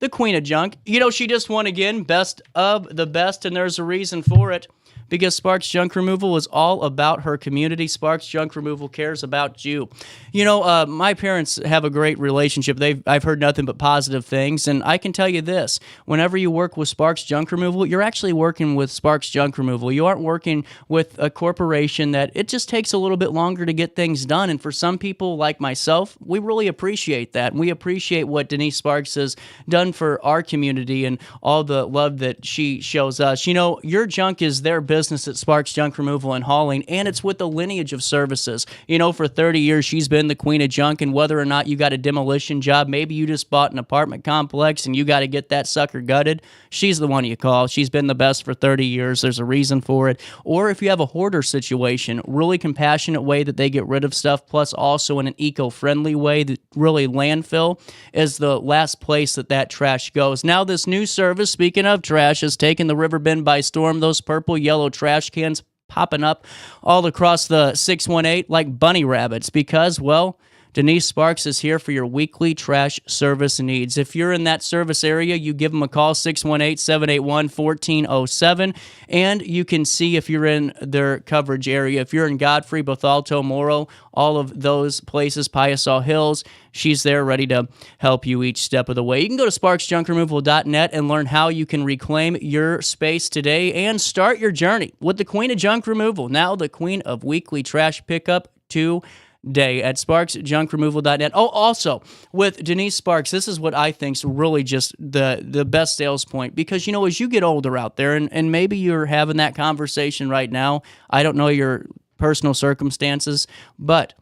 The Queen of Junk. You know, she just won again, best of the best, and there's a reason for it. Because Sparks Junk Removal is all about her community. Sparks Junk Removal cares about you. You know, my parents have a great relationship. I've heard nothing but positive things, and I can tell you this. Whenever you work with Sparks Junk Removal, you're actually working with Sparks Junk Removal. You aren't working with a corporation that it just takes a little bit longer to get things done, and for some people like myself, we really appreciate that. And we appreciate what Denise Sparks has done for our community and all the love that she shows us. You know, your junk is their business at Sparks Junk Removal and Hauling, and it's with a lineage of services. You know, for 30 years, she's been the queen of junk, and whether or not you got a demolition job, maybe you just bought an apartment complex and you got to get that sucker gutted, she's the one you call. She's been the best for 30 years. There's a reason for it. Or if you have a hoarder situation, really compassionate way that they get rid of stuff, plus also in an eco-friendly way, that really landfill is the last place that trash goes. Now, this new service, speaking of trash, has taken the Riverbend by storm. Those purple, yellow trash cans popping up all across the 618 like bunny rabbits because, well, Denise Sparks is here for your weekly trash service needs. If you're in that service area, you give them a call, 618-781-1407, and you can see if you're in their coverage area. If you're in Godfrey, Ft.Alton, Morrow, all of those places, Piasaw Hills, she's there ready to help you each step of the way. You can go to sparksjunkremoval.net and learn how you can reclaim your space today and start your journey with the Queen of Junk Removal, now the Queen of Weekly Trash Pickup today at sparksjunkremoval.net. Oh, also, with Denise Sparks, this is what I think's really just the best sales point, because, you know, as you get older out there, and maybe you're having that conversation right now, I don't know your personal circumstances, but,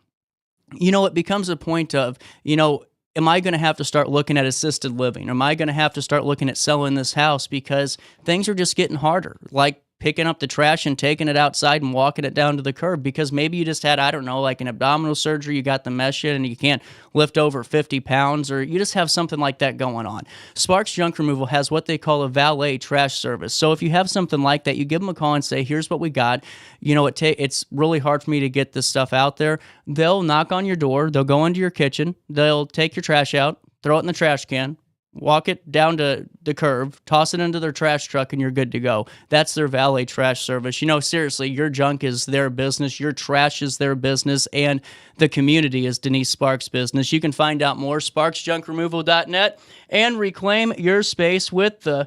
you know, it becomes a point of, you know, am I going to have to start looking at assisted living? Am I going to have to start looking at selling this house because things are just getting harder? Like picking up the trash and taking it outside and walking it down to the curb because maybe you just had, I don't know, like an abdominal surgery, you got the mesh in and you can't lift over 50 pounds, or you just have something like that going on. Sparks Junk Removal has what they call a valet trash service. So if you have something like that, you give them a call and say, here's what we got. You know, it's really hard for me to get this stuff out there. They'll knock on your door. They'll go into your kitchen. They'll take your trash out, throw it in the trash can, walk it down to the curb, toss it into their trash truck, and you're good to go. That's their valet trash service. You know, seriously, your junk is their business, your trash is their business, and the community is Denise Sparks' business. You can find out more, sparksjunkremoval.net, and reclaim your space with the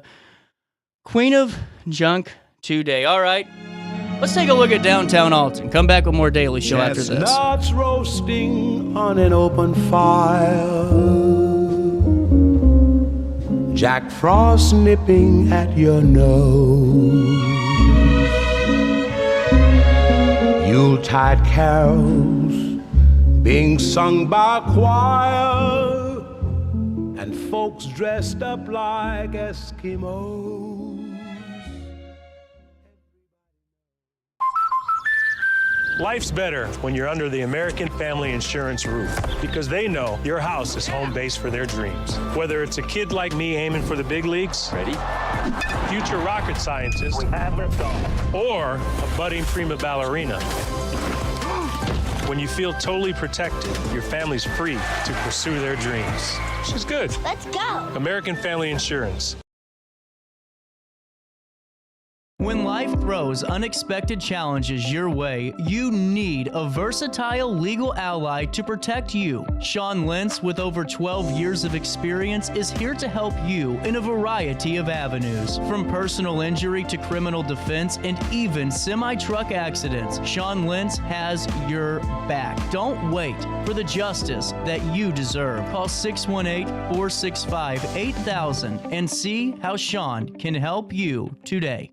Queen of Junk today. All right, let's take a look at downtown Alton. Come back with more Daily Show after this. Chestnuts roasting on an open fire, Jack Frost nipping at your nose, Yuletide carols being sung by a choir, and folks dressed up like Eskimos. Life's better when you're under the American Family Insurance roof, because they know your house is home base for their dreams. Whether it's a kid like me aiming for the big leagues, ready? Future rocket scientist, or a budding prima ballerina. When you feel totally protected, your family's free to pursue their dreams. She's good. Let's go. American Family Insurance. When life throws unexpected challenges your way, you need a versatile legal ally to protect you. Sean Lentz, with over 12 years of experience, is here to help you in a variety of avenues. From personal injury to criminal defense and even semi-truck accidents, Sean Lentz has your back. Don't wait for the justice that you deserve. Call 618-465-8000 and see how Sean can help you today.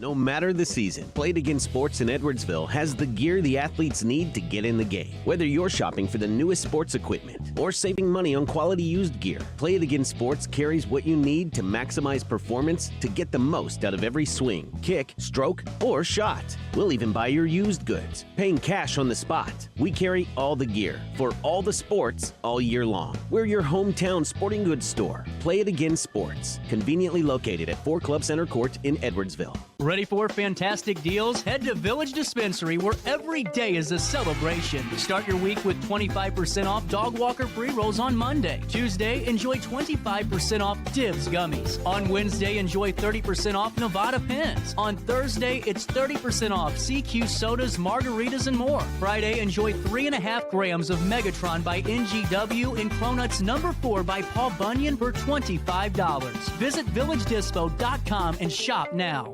No matter the season, Play It Again Sports in Edwardsville has the gear the athletes need to get in the game. Whether you're shopping for the newest sports equipment or saving money on quality used gear, Play It Again Sports carries what you need to maximize performance to get the most out of every swing, kick, stroke, or shot. We'll even buy your used goods, paying cash on the spot. We carry all the gear for all the sports all year long. We're your hometown sporting goods store. Play It Again Sports, conveniently located at 4 Club Center Court in Edwardsville. Ready for fantastic deals? Head to Village Dispensary, where every day is a celebration. Start your week with 25% off dog walker pre-rolls on Monday. Tuesday, enjoy 25% off Dibs gummies. On Wednesday, enjoy 30% off Nevada pens. On Thursday, it's 30% off CQ sodas, margaritas, and more. Friday, enjoy 3.5 grams of Megatron by NGW and Cronuts number 4 by Paul Bunyan for $25. Visit villagedispo.com and shop now.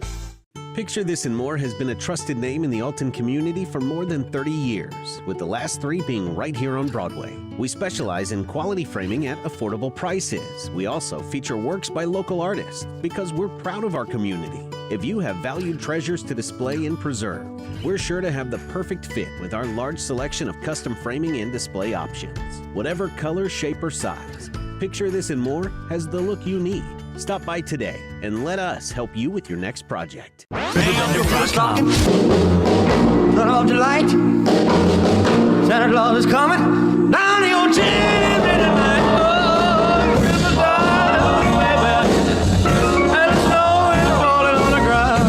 Picture This and More has been a trusted name in the Alton community for more than 30 years, with the last 3 being right here on Broadway. We specialize in quality framing at affordable prices. We also feature works by local artists because we're proud of our community. If you have valued treasures to display and preserve, we're sure to have the perfect fit with our large selection of custom framing and display options. Whatever color, shape, or size, Picture This and More has the look you need. Stop by today and let us help you with your next project. Turn off the light. Santa Claus is coming down the old chimney tonight. Oh, Christmas time on the way back, and the snow is falling on the ground.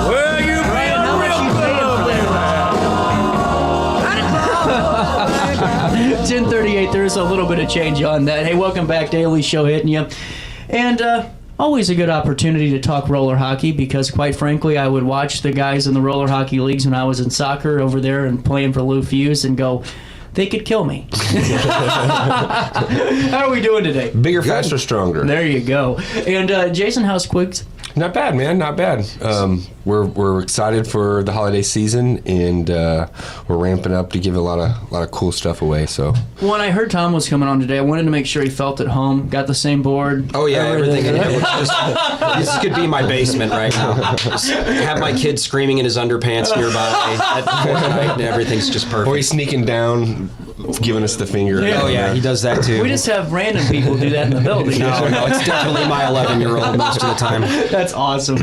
Well, you bring a real good 10:38. There's a little bit of change on that. Hey, welcome back. Daily Show hitting you. And always a good opportunity to talk roller hockey because, quite frankly, I would watch the guys in the roller hockey leagues when I was in soccer over there and playing for Lou Fuse and go, they could kill me. How are we doing today? Bigger, faster, stronger. There you go. And Jason, how's Quigs? Not bad, man. Not bad. We're excited for the holiday season, and we're ramping up to give a lot of cool stuff away. So when I heard Tom was coming on today, I wanted to make sure he felt at home. Got the same board. Oh yeah, everything. This could be my basement right now. Just have my kid screaming in his underpants nearby at Fortnite, and everything's just perfect. Or he's sneaking down, giving us the finger. Yeah. Oh yeah, he does that too. We just have random people do that in the building. No, it's definitely my 11-year-old most of the time. That's awesome.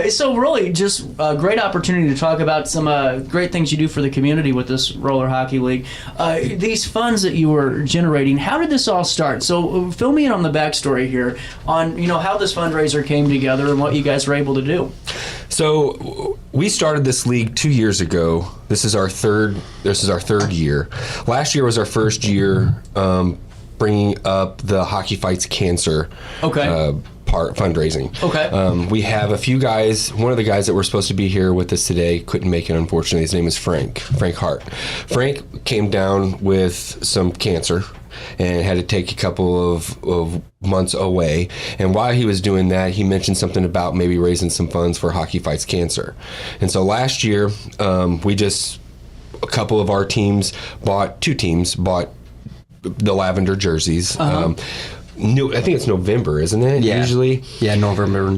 So really, just a great opportunity to talk about some great things you do for the community with this roller hockey league. These funds that you were generating, how did this all start? So fill me in on the backstory here on how this fundraiser came together and what you guys were able to do. So we started this league 2 years ago. This is our third year. Last year was our first year bringing up the Hockey Fights Cancer part fundraising. Okay. We have a few guys. One of the guys that were supposed to be here with us today couldn't make it, unfortunately. His name is Frank Hart. Frank came down with some cancer and had to take a couple of months away. And while he was doing that, he mentioned something about maybe raising some funds for Hockey Fights Cancer. And so last year, a couple of our teams bought the lavender jerseys. No, I think it's November, isn't it? Yeah. Usually. Yeah, November,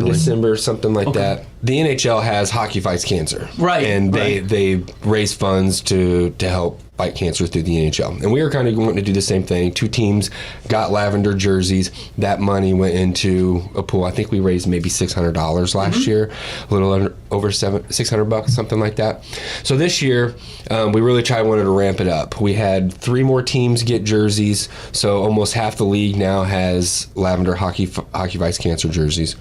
December, something like that. The NHL has Hockey Fights Cancer. Right. And they raise funds to help fight cancer through the NHL. And we were kind of wanting to do the same thing. 2 teams got lavender jerseys. That money went into a pool. I think we raised maybe $600 last year, a little over $600, something like that. So this year, we really wanted to ramp it up. We had 3 more teams get jerseys, so almost half the league now has lavender Hockey Fights Cancer jerseys.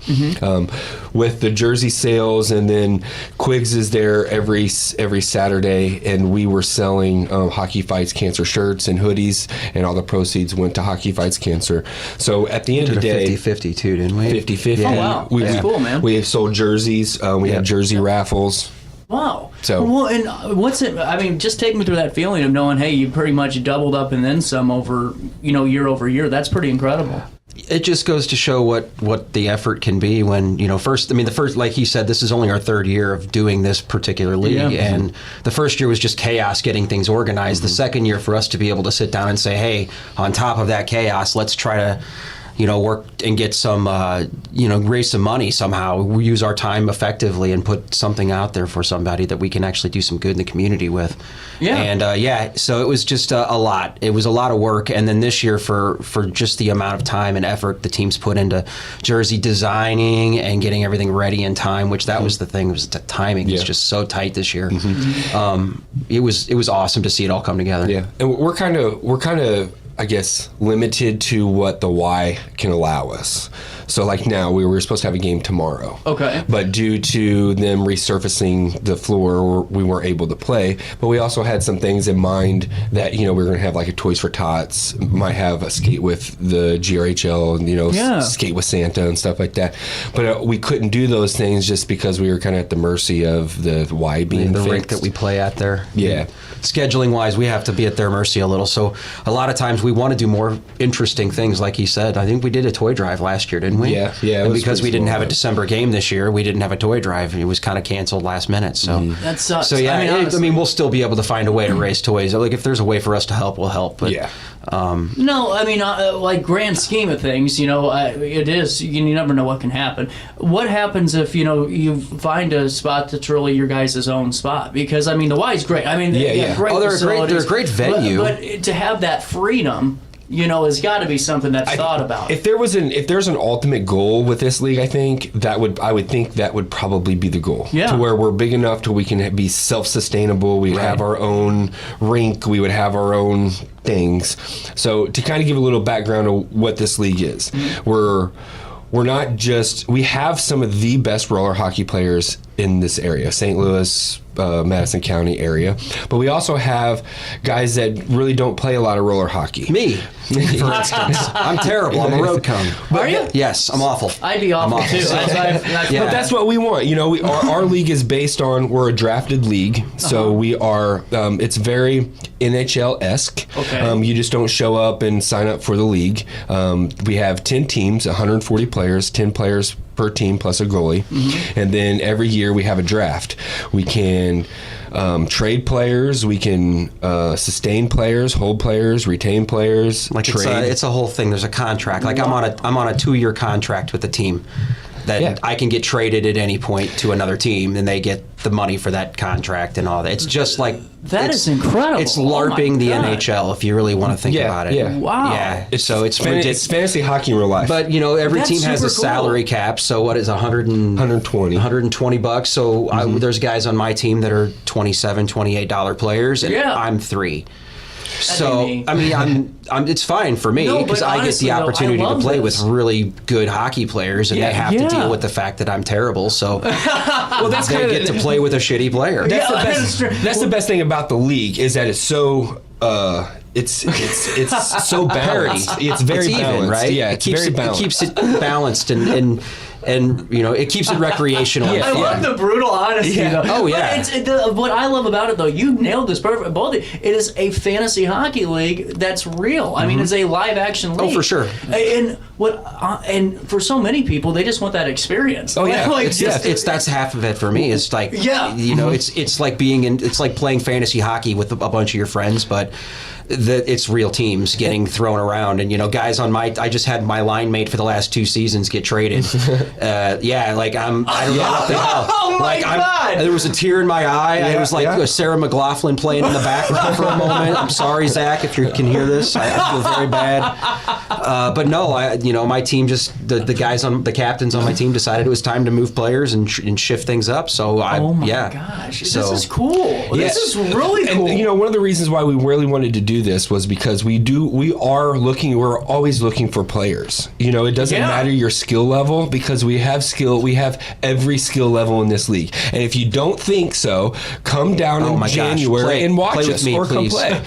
With the jersey sales, and then Quigs is there every Saturday, and we were selling Hockey Fights Cancer shirts and hoodies, and all the proceeds went to Hockey Fights Cancer. So at the end of the day, 50-50 too, didn't we? 50-50. Oh, wow. That's cool, man. We sold jerseys. We had jersey raffles. Wow. So, well, and what's it? I mean, just take me through that feeling of knowing, hey, you pretty much doubled up and then some over, year over year. That's pretty incredible. It just goes to show what the effort can be when, the first, like he said, this is only our 3rd year of doing this particular league. Yeah. And the first year was just chaos getting things organized. The second year for us to be able to sit down and say, hey, on top of that chaos, let's try to, work and get some, raise some money somehow. We use our time effectively and put something out there for somebody that we can actually do some good in the community with. Yeah. And so it was just a lot. It was a lot of work. And then this year, for just the amount of time and effort the teams put into jersey designing and getting everything ready in time, which that was the thing, was the timing was just so tight this year. It was awesome to see it all come together. Yeah, and we're kind of I guess, limited to what the Y can allow us. So like now, we were supposed to have a game tomorrow. Okay. But due to them resurfacing the floor, we weren't able to play. But we also had some things in mind that, we were going to have like a Toys for Tots, might have a skate with the GRHL, and, skate with Santa and stuff like that. But we couldn't do those things just because we were kind of at the mercy of the Y being the fixed. rink that we play at there. Yeah. Scheduling wise, we have to be at their mercy a little. So a lot of times we want to do more interesting things, like he said. I think we did a toy drive last year, didn't we? Yeah. And because we didn't have a December game this year, we didn't have a toy drive. It was kind of canceled last minute. So that sucks. So yeah, I mean, we'll still be able to find a way to raise toys. Like if there's a way for us to help, we'll help. But no, I mean, like grand scheme of things, it is. You never know what can happen. What happens if you find a spot that's really your guys' own spot? Because I mean, the Y's great. I mean, great. Oh, they're a great venue. But to have that freedom, has got to be something that's thought about. If there's an ultimate goal with this league, I would think that would probably be the goal. Yeah. To where we're big enough to we can be self-sustainable. We have our own rink. We would have our own things. So to kind of give a little background of what this league is, we're not just, we have some of the best roller hockey players in this area, St. Louis, Madison County area, but we also have guys that really don't play a lot of roller hockey. Me, for instance. I'm terrible. I'm a road cone. Are you? Yes, I'm awful. I'd be awful too. But that's what we want. Our league is based on, we're a drafted league, so we are, it's very NHL-esque. Okay. You just don't show up and sign up for the league. We have 10 teams, 140 players, 10 players per team plus a goalie. And then every year we have a draft. We can trade players, we can sustain players, hold players, retain players, like trade. It's a whole thing. There's a contract. Like I'm on a 2-year contract with the team that I can get traded at any point to another team, and they get the money for that contract and all that. It's just like that is incredible. It's LARPing the NHL if you really want to think about it. Yeah. Wow. Yeah. It's fantasy hockey in real life. But every That's team has a super salary cap. So what is 120 bucks? So there's guys on my team that are $27, $28 players, and I'm $3. So it's fine for me because I get the opportunity to play with really good hockey players, and they have to deal with the fact that I'm terrible. So that's they get to play with a shitty player. That's the best thing about the league, is that it's so it's so balanced. It's very even, balanced, right? Yeah, it keeps it balanced and it keeps it recreational. I love the brutal honesty, though. Oh, yeah. But what I love about it, though, you nailed this perfect. Both. It is a fantasy hockey league that's real. I mean, it's a live action league. Oh, for sure. And for so many people, they just want that experience. Oh, yeah. That's half of it for me. It's like it's like playing fantasy hockey with a bunch of your friends, but that it's real teams getting thrown around, and guys on I just had my line mate for the last 2 seasons get traded. I don't know what the hell. Oh my God! There was a tear in my eye. I was like Sarah McLachlan playing in the background for a moment. I'm sorry, Zach, if you can hear this. I feel very bad. But no, my team the guys the captains on my team decided it was time to move players and shift things up. So gosh, this is cool. This is really cool. And one of the reasons why we really wanted to do this was because we're always looking for players. It doesn't matter your skill level, because we have every skill level in this league. And if you don't think so, come down in January and watch us, or come play.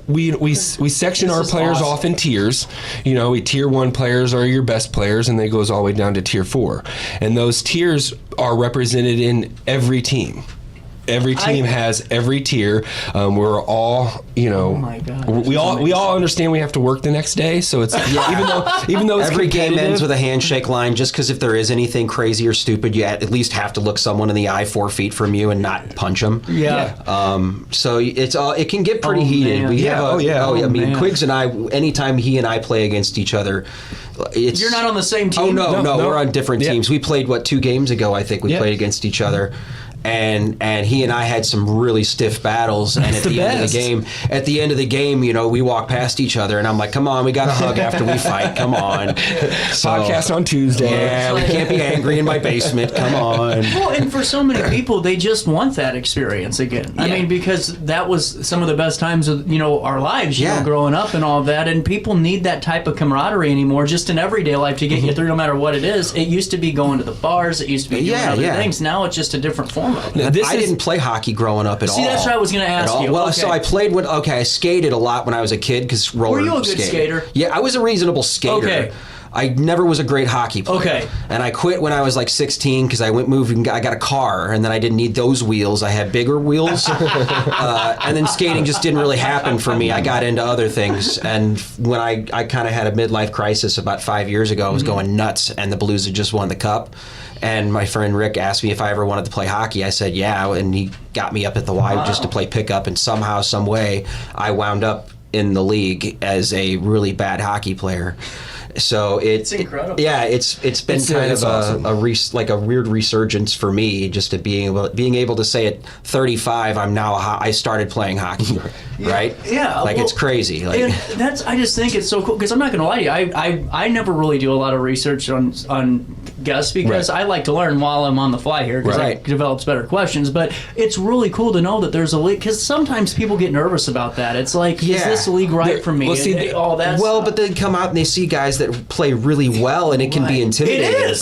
We section our players off in tiers. Tier 1 players are your best players, and they goes all the way down to tier 4. And those tiers are represented in every team. Every team has every tier. We're all, oh my God, we all understand we have to work the next day. So it's even though it's every game ends with a handshake line. Just because if there is anything crazy or stupid, you at least have to look someone in the eye 4 feet from you and not punch them. So it can get pretty heated. Man. Quiggs and I, anytime he and I play against each other, you're not on the same team. Oh no, we're on different teams. We played 2 games ago. I think we played against each other. And he and I had some really stiff battles, and at the end of the game, we walk past each other, and I'm like, "Come on, we got to hug after we fight. Come on." Podcast on Tuesday. Yeah, we can't be angry in my basement. Come on. Well, and for so many people, they just want that experience again. I mean, because that was some of the best times of our lives, growing up and all of that. And people need that type of camaraderie anymore, just in everyday life, to get you through, no matter what it is. It used to be going to the bars. It used to be doing other things. Now it's just a different form. I didn't play hockey growing up at all. See, that's what I was going to ask you. Well, so I played I skated a lot when I was a kid, because Were you a good skater? Yeah, I was a reasonable skater. Okay. I never was a great hockey player. Okay. And I quit when I was 16 because I moved and I got a car, and then I didn't need those wheels. I had bigger wheels. And then skating just didn't really happen for me. I got into other things. And when I kind of had a midlife crisis about 5 years ago, I was going nuts, and the Blues had just won the Cup. And my friend Rick asked me if I ever wanted to play hockey. I said, yeah, and he got me up at the Y just to play pickup, and somehow, some way, I wound up in the league as a really bad hockey player. So it's incredible. It's been kind of awesome. a weird resurgence for me, just to being able to say at 35 I started playing hockey, right? Yeah, it's crazy. And I just think it's so cool, because I'm not going to lie to you, I never really do a lot of research on guests, because I like to learn while I'm on the fly here, because it develops better questions. But it's really cool to know that there's a league, because sometimes people get nervous about that. It's like, is this league right for me? But they come out and they see guys that play really well, and it can be intimidating. It is,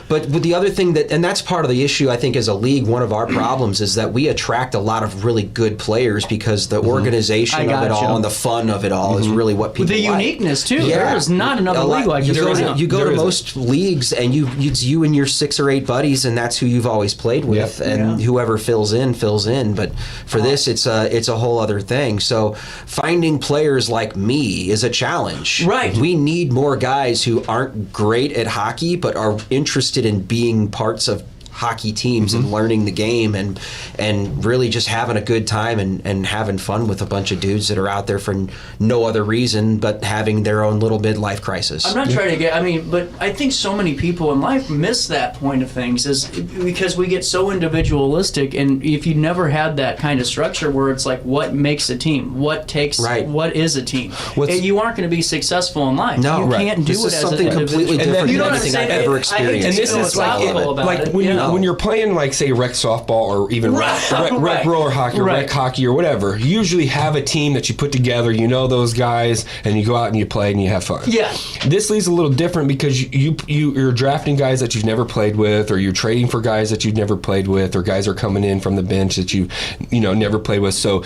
But the other thing and that's part of the issue, I think, as a league, one of our problems is that we attract a lot of really good players, because the organization of it all and the fun of it all is really what people like. The uniqueness, too. Yeah. There is not another league like this right now. You go to most leagues, and it's you and your 6 or 8 buddies, and that's who you've always played with, and whoever fills in. But for this, it's a whole other thing. So finding players like me is a challenge. Right. We need more guys who aren't great at hockey, but are interested in being parts of hockey teams and learning the game, and really just having a good time and having fun with a bunch of dudes that are out there for no other reason but having their own little midlife crisis. I'm not trying to but I think so many people in life miss that point of things, is because we get so individualistic, and if you never had that kind of structure where it's like, what makes a team? What is a team? You aren't going to be successful in life. No, you can't do it as something completely different than anything I've ever experienced. And this is when you're playing, say, rec softball, or even rec roller hockey, or rec hockey, or whatever, you usually have a team that you put together, those guys, and you go out and you play and you have fun. Yeah. This league's a little different, because you're drafting guys that you've never played with, or you're trading for guys that you've never played with, or guys are coming in from the bench that you never played with. So,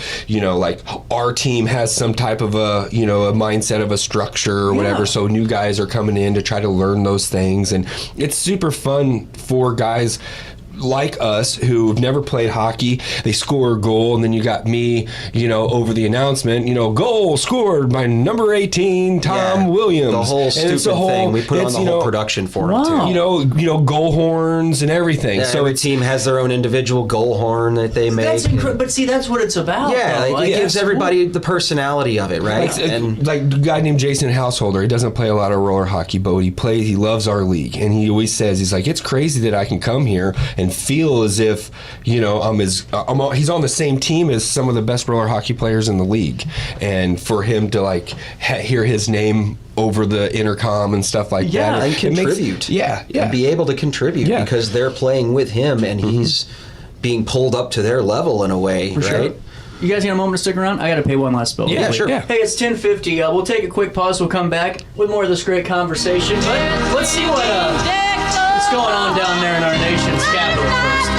our team has some type of a mindset of a structure or whatever, so new guys are coming in to try to learn those things, and it's super fun for guys like us who've never played hockey. They score a goal, and then you got me, over the announcement, goal scored by number 18, Tom Williams. The whole stupid thing. We put on the whole production for it, too. Goal horns and everything. Yeah, so every team has their own individual goal horn that they make. That's incredible. But see, that's what it's about. Yeah, it gives everybody the personality of it, right? Like the guy named Jason Householder, he doesn't play a lot of roller hockey, but he loves our league. And he always says, he's like, it's crazy that I can come here and feel as if, he's on the same team as some of the best roller hockey players in the league. And for him to hear his name over the intercom and stuff like that. And contribute. And be able to contribute because they're playing with him and he's being pulled up to their level in a way, right? Sure. You guys got a moment to stick around? I got to pay one last bill. Yeah, sure. Yeah. Hey, it's 10:50. We'll take a quick pause. We'll come back with more of this great conversation. But let's see what's going on down there in our nation's capital first.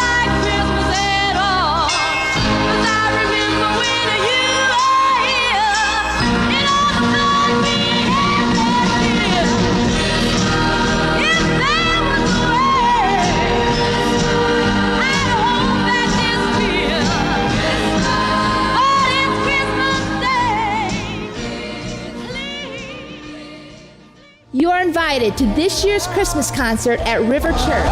You are invited to this year's Christmas concert at River Church.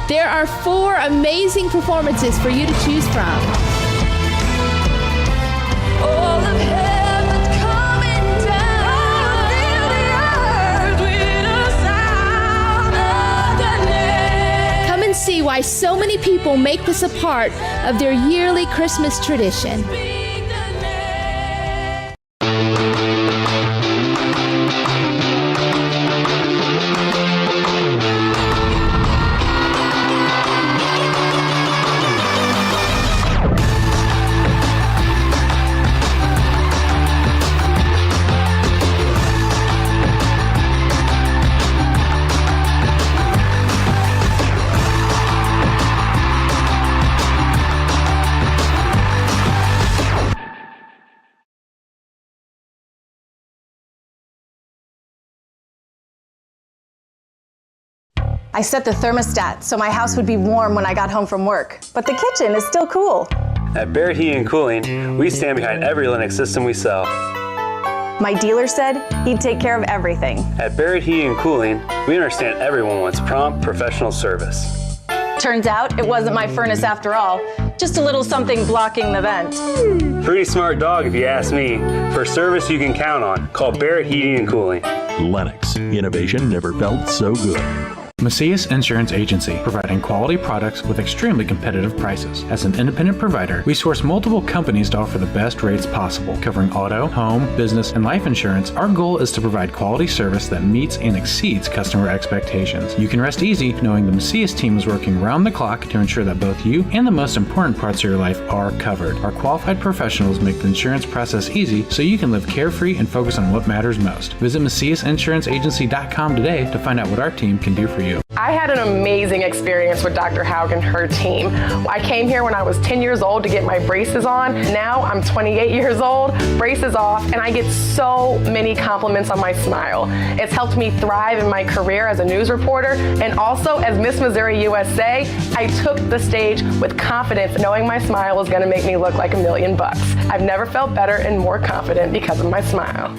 There are 4 amazing performances for you to choose from. Come and see why so many people make this a part of their yearly Christmas tradition. I set the thermostat so my house would be warm when I got home from work, but the kitchen is still cool. At Barrett Heating and Cooling, we stand behind every Linux system we sell. My dealer said he'd take care of everything. At Barrett Heating and Cooling, we understand everyone wants prompt, professional service. Turns out it wasn't my furnace after all, just a little something blocking the vent. Pretty smart dog if you ask me. For service you can count on, call Barrett Heating and Cooling. Lennox, innovation never felt so good. Macias Insurance Agency, providing quality products with extremely competitive prices. As an independent provider, we source multiple companies to offer the best rates possible, covering auto, home, business, and life insurance. Our goal is to provide quality service that meets and exceeds customer expectations. You can rest easy knowing the Macias team is working round the clock to ensure that both you and the most important parts of your life are covered. Our qualified professionals make the insurance process easy so you can live carefree and focus on what matters most. Visit MaciasInsuranceAgency.com today to find out what our team can do for you. I had an amazing experience with Dr. Haug and her team. I came here when I was 10 years old to get my braces on. Now I'm 28 years old, braces off, and I get so many compliments on my smile. It's helped me thrive in my career as a news reporter, and also as Miss Missouri USA, I took the stage with confidence, knowing my smile was gonna make me look like $1 million. I've never felt better and more confident because of my smile.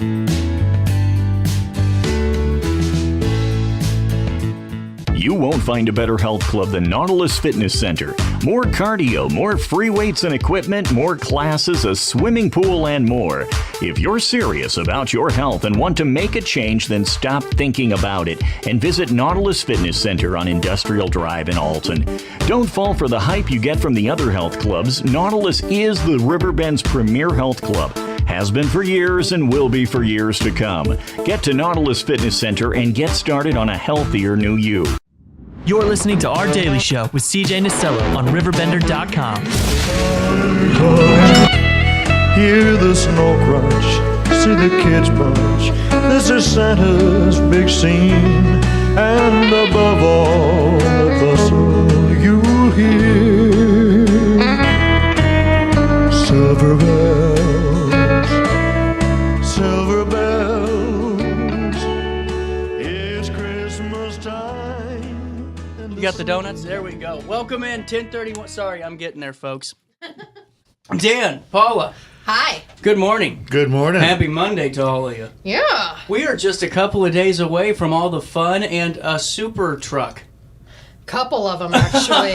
You won't find a better health club than Nautilus Fitness Center. More cardio, more free weights and equipment, more classes, a swimming pool, and more. If you're serious about your health and want to make a change, then stop thinking about it and visit Nautilus Fitness Center on Industrial Drive in Alton. Don't fall for the hype you get from the other health clubs. Nautilus is the Riverbend's premier health club. Has been for years and will be for years to come. Get to Nautilus Fitness Center and get started on a healthier new you. You're listening to Our Daily Show with CJ Nasello on riverBender.com. Hear the snow crunch, see the kids bunch. This is Santa's big scene, and above all the bustle you hear silver bells, silver bells. It's Christmas. got the donuts? There we go. Welcome in, 10:31. Sorry, I'm getting there, folks. Dan, Paula. Hi. Good morning. Good morning. Happy Monday to all of you. Yeah. We are just a couple of days away from all the fun and a super truck. Couple of them, actually.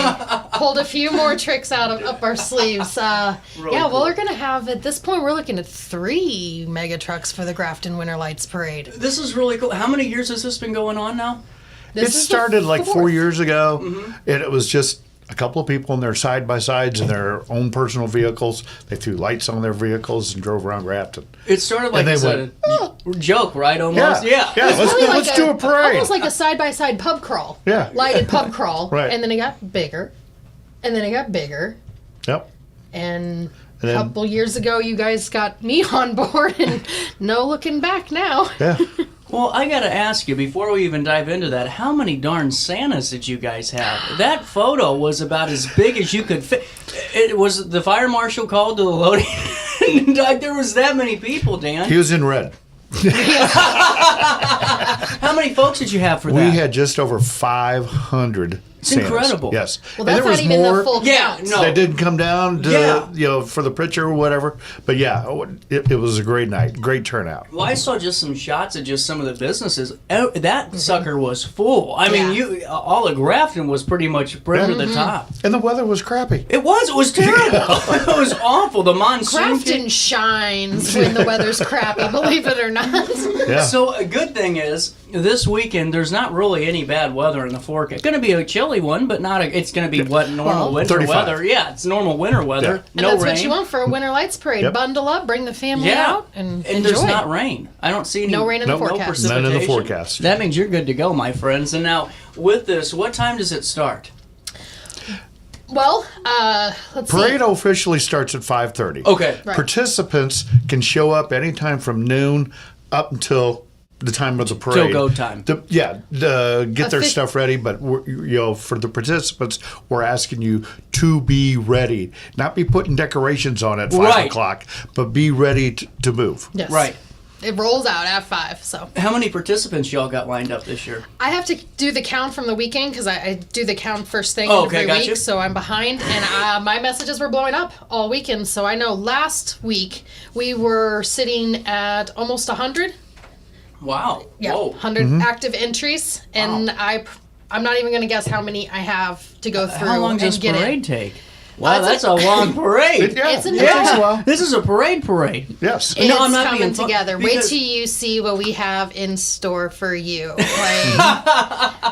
Pulled a few more tricks up our sleeves. Really well, cool. we're going to have, at this point, we're looking at 3 mega trucks for the Grafton Winter Lights Parade. This is really cool. How many years has this been going on now? It started like 4 years ago, Mm-hmm. and it was just a couple of people in their side-by-sides in their own personal vehicles. They threw lights on their vehicles and drove around Grafton. It started like And they as went, a joke, right? Almost. Yeah. Let's do a parade. Almost like a side-by-side pub crawl. Yeah. Lighted pub crawl. Right. And then it got bigger. And then it got bigger. Yep. And And a then- couple years ago, you guys got me on board, and no looking back now. Yeah. Well, I got to ask you, before we even dive into that, how many darn Santas did you guys have? That photo was about as big as you could fit. It was the fire marshal called to the loading dock. There was that many people, Dan. He was in red. How many folks did you have for that? We had just over 500 It's Santas. incredible. Yes. Well, And that's there was not even more the full count. no. that didn't come down to, for the picture or whatever. But yeah, it was a great night. Great turnout. Well, I saw just some shots of just some of the businesses. That sucker was full. I mean, all of Grafton was pretty much brim to the top. And the weather was crappy. It was terrible. It was awful. The monsoon. Grafton shines when the weather's crappy, believe it or not. Yeah. So a good thing is this weekend there's not really any bad weather in the forecast. It's going to be a chilly one, but not it's going to be normal winter 35. weather. Yeah, it's normal winter weather. Yeah. And No that's rain. what you want for a winter lights parade. Yep. Bundle up, bring the family out, and enjoy. there's not rain. I don't see any. No rain in the forecast. precipitation. None in the forecast. That means you're good to go, my friends. And now with this, what time does it start? Well, let's Parade see. officially starts at 5:30. Okay. Right. Participants can show up anytime from noon up until the time of the parade. Till go time. Get their Offi- stuff ready, but for the participants, we're asking you to be ready. Not be putting decorations on at 5 Right. o'clock, but be ready to move. Yes. Right. It rolls out at 5, so. How many participants y'all got lined up this year? I have to do the count from the weekend because I do the count first thing Okay, every gotcha. week, so I'm behind. And my messages were blowing up all weekend. So I know last week we were sitting at almost 100. Wow. Yeah, Whoa. 100 active entries, and I'm not even going to guess how many I have to go through. How long and does get parade in. take? Wow, it's that's a- a long parade. It's a it takes a while. This is a parade. Yes. It's No, I'm not coming being together. Wait because- till you see what we have in store for you. Like,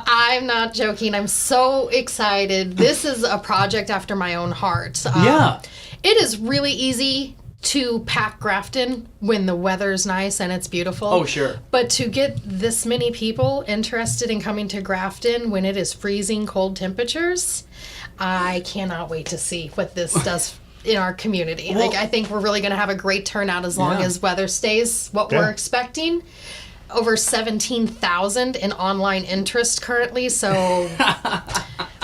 I'm not joking. I'm so excited. This is a project after my own heart. Yeah. It is really easy to pack Grafton when the weather's nice and it's beautiful. Oh, sure. But to get this many people interested in coming to Grafton when it is freezing cold temperatures, I cannot wait to see what this does in our community. Well- I think we're really going to have a great turnout as long Yeah. as weather stays what we're expecting. Over 17,000 in online interest currently, so we're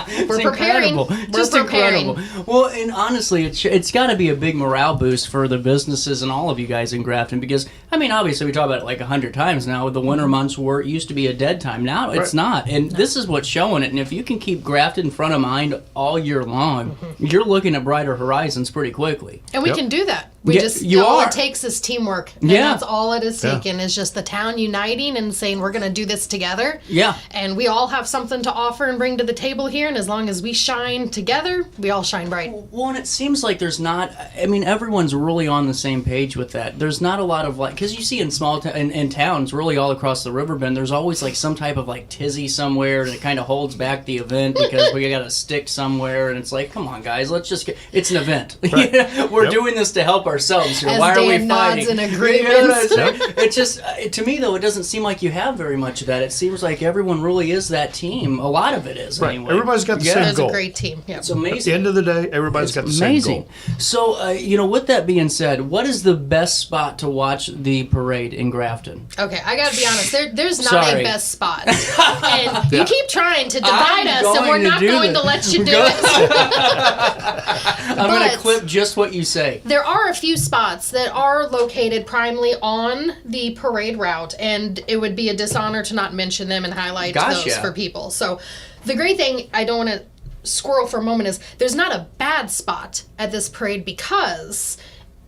It's preparing. incredible. We're Just preparing. incredible. Well, and honestly, it's got to be a big morale boost for the businesses and all of you guys in Grafton because, I mean, obviously we talk about it like 100 times now. The winter months it used to be a dead time. Now it's not. And this is what's showing it. And if you can keep Grafton front of mind all year long, you're looking at brighter horizons pretty quickly. And we can do that. We Yeah, just you all are. it takes is teamwork. And Yeah. that's all it is Yeah. taken is just the town uniting and saying we're going to do this together. Yeah. And we all have something to offer and bring to the table here, and as long as we shine together, we all shine bright. Well, and it seems like there's not. I mean, everyone's really on the same page with that. There's not a lot of because you see in small in towns, really all across the Riverbend, there's always like some type of tizzy somewhere, and it kind of holds back the event because we got a stick somewhere, and it's like, come on, guys, let's just get. It's an event. Right. We're doing this to help ourselves here. As Why are we Dan nods fighting? in You agreement. know what I'm saying? It's just to me though, it doesn't seem like you have very much of that. It seems like everyone really is that team. A lot of it is Right. anyway. Everybody's got the same There's goal. a great team. Yeah. It's At the amazing. end of the day, everybody's got the same Amazing. goal. So, with that being said, what is the best spot to watch the parade in Grafton? Okay, I gotta be honest. There's not Sorry. a best spot, and you keep trying to divide I'm us, and we're going to not do going this. to let you do Go- it. I'm going to clip just what you say. There are a few spots that are located primarily on the parade route, and it would be a dishonor to not mention them and highlight those for people. So the great thing, I don't want to squirrel for a moment, is there's not a bad spot at this parade because,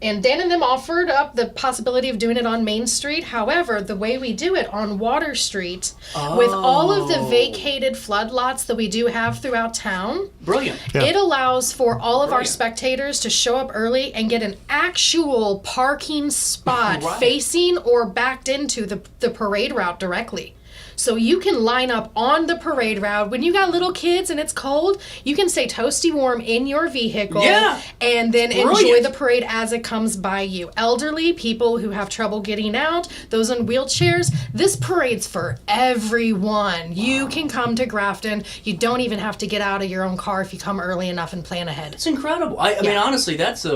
and Dan and them offered up the possibility of doing it on Main Street. However, the way we do it on Water Street, with all of the vacated flood lots that we do have throughout town, brilliant. It allows for all of our spectators to show up early and get an actual parking spot facing or backed into the parade route directly. So you can line up on the parade route. When you got little kids and it's cold, you can stay toasty warm in your vehicle and then enjoy the parade as it comes by you. Elderly, people who have trouble getting out, those in wheelchairs, this parade's for everyone. You can come to Grafton. You don't even have to get out of your own car if you come early enough and plan ahead. It's incredible. I mean, honestly, that's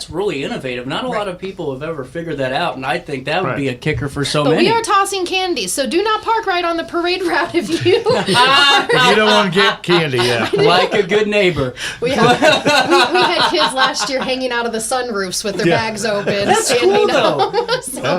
really innovative. Not a lot of people have ever figured that out, and I think that would be a kicker for so many. But we are tossing candy, so do not park right on the parade route if you if you don't want to get candy. Like a good neighbor. We had kids last year hanging out of the sunroofs with their bags open. That's cool though.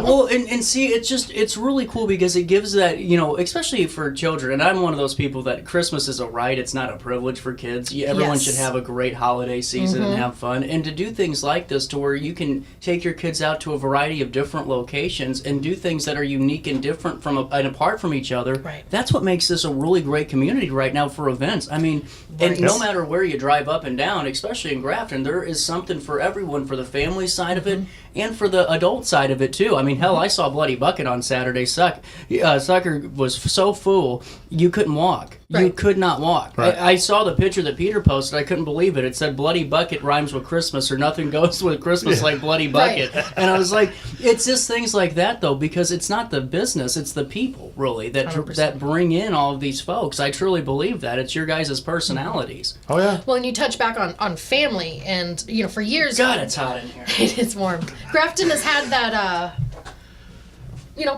Well, and see, it's really cool because it gives that, especially for children, and I'm one of those people that Christmas is a right, it's not a privilege for kids. Everyone should have a great holiday season and have fun, and to do things like this to where you can take your kids out to a variety of different locations and do things that are unique and different and apart from each other. That's what makes this a really great community right now for events. I mean, and no matter where you drive up and down, especially in Grafton, there is something for everyone, for the family side of it and for the adult side of it too. I mean, hell, I saw Bloody Bucket on Saturday. Sucker was so full you couldn't walk. You could not walk. I saw the picture that Peter posted. I couldn't believe it. It said Bloody Bucket rhymes with Christmas, or nothing goes with Christmas like Bloody Bucket. And I was like, it's just things like that though, because it's not the business, it's the people really that bring in all of these folks. I truly believe that. It's your guys' personalities. Oh yeah. Well, and you touch back on family, and for years. God, it's hot in here. It's warm. Grafton has had that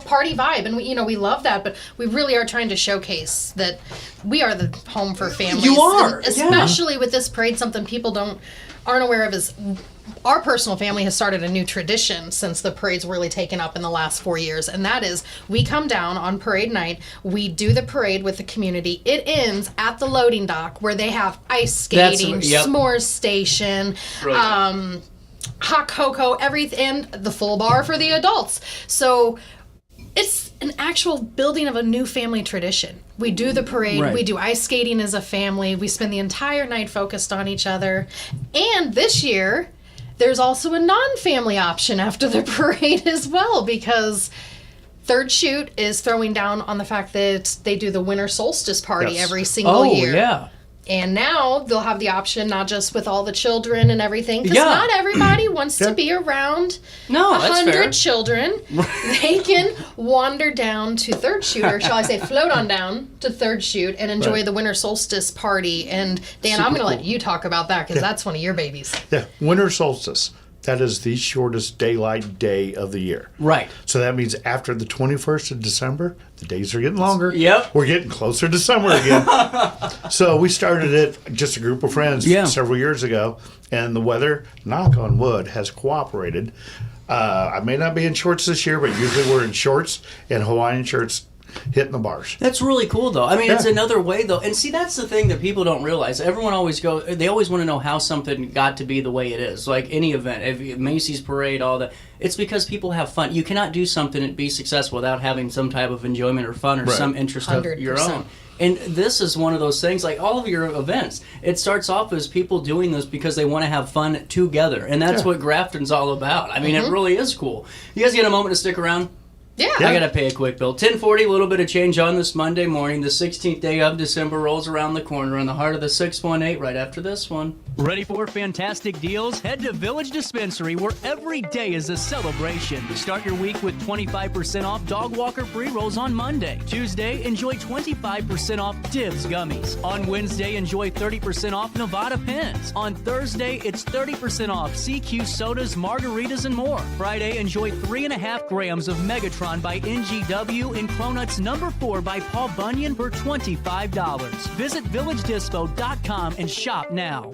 party vibe, and we love that, but we really are trying to showcase that we are the home for families. You are, and especially with this parade. Something people aren't aware of is our personal family has started a new tradition since the parade's really taken up in the last 4 years, and that is we come down on parade night, we do the parade with the community. It ends at the loading dock where they have ice skating, s'mores station, hot cocoa, everything, and the full bar for the adults. So it's an actual building of a new family tradition. We do the parade, we do ice skating as a family, we spend the entire night focused on each other. And this year, there's also a non-family option after the parade as well, because Third Shoot is throwing down on the fact that they do the winter solstice party every single year. Oh, yeah. And now they'll have the option, not just with all the children and everything, because not everybody wants to be around 100 children. They can wander down to Third Shoot, or shall I say float on down to Third Shoot and enjoy the winter solstice party. And Dan, I'm going to let you talk about that, because that's one of your babies. Yeah, winter solstice. That is the shortest daylight day of the year. Right. So that means after the 21st of December, the days are getting longer. Yep. We're getting closer to summer again. So we started it, just a group of friends, several years ago, and the weather, knock on wood, has cooperated. I may not be in shorts this year, but usually we're in shorts and Hawaiian shirts, hitting the bars. That's really cool, though. I mean, it's another way, though. And see, that's the thing that people don't realize. Everyone they always want to know how something got to be the way it is. Like any event, if Macy's parade, all that. It's because people have fun. You cannot do something and be successful without having some type of enjoyment or fun or some interest 100%. Of your own. And this is one of those things, like all of your events, it starts off as people doing this because they want to have fun together. And that's what Grafton's all about. I mean, it really is cool. You guys get a moment to stick around? Yeah. I got to pay a quick bill. 10:40, a little bit of change on this Monday morning. The 16th day of December rolls around the corner in the heart of the 618 right after this one. Ready for fantastic deals? Head to Village Dispensary, where every day is a celebration. Start your week with 25% off dog walker pre-rolls on Monday. Tuesday, enjoy 25% off Dibs gummies. On Wednesday, enjoy 30% off Nevada pens. On Thursday, it's 30% off CQ sodas, margaritas, and more. Friday, enjoy 3.5 grams of Megatron by NGW and Cronuts number 4 by Paul Bunyan for $25. Visit VillageDispo.com and shop now.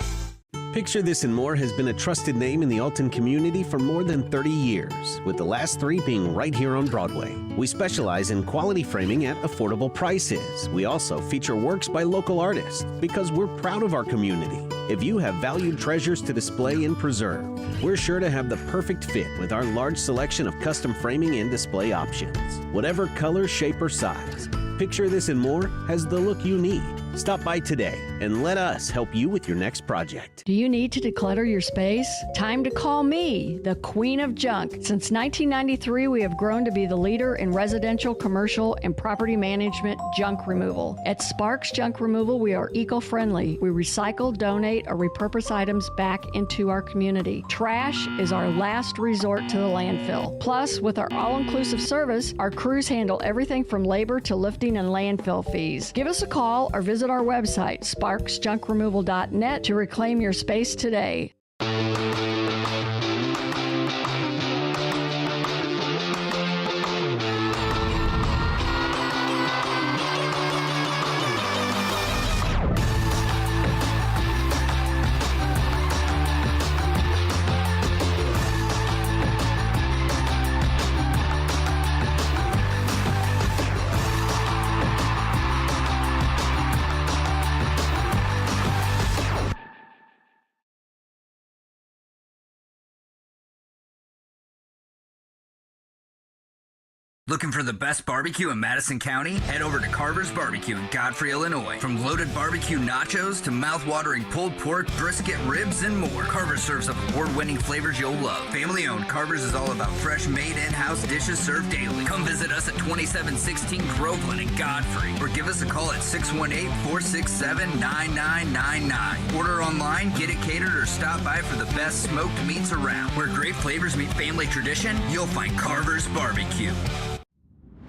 Picture This and More has been a trusted name in the Alton community for more than 30 years, with the last 3 being right here on Broadway. We specialize in quality framing at affordable prices. We also feature works by local artists because we're proud of our community. If you have valued treasures to display and preserve, we're sure to have the perfect fit with our large selection of custom framing and display options. Whatever color, shape, or size, Picture This and More has the look you need. Stop by today and let us help you with your next project. Do you need to declutter your space? Time to call me, the Queen of Junk. Since 1993, we have grown to be the leader in residential, commercial, and property management junk removal. At Sparks Junk Removal, we are eco-friendly. We recycle, donate, or repurpose items back into our community. Trash is our last resort to the landfill. Plus, with our all-inclusive service, our crews handle everything from labor to lifting and landfill fees. Give us a call or visit our website, sparksjunkremoval.net, to reclaim your space today. Looking for the best barbecue in Madison County? Head over to Carver's Barbecue in Godfrey, Illinois. From loaded barbecue nachos to mouth-watering pulled pork, brisket, ribs, and more, Carver's serves up award-winning flavors you'll love. Family-owned, Carver's is all about fresh, made in-house dishes served daily. Come visit us at 2716 Groveland in Godfrey, or give us a call at 618-467-9999. Order online, get it catered, or stop by for the best smoked meats around. Where great flavors meet family tradition, you'll find Carver's Barbecue.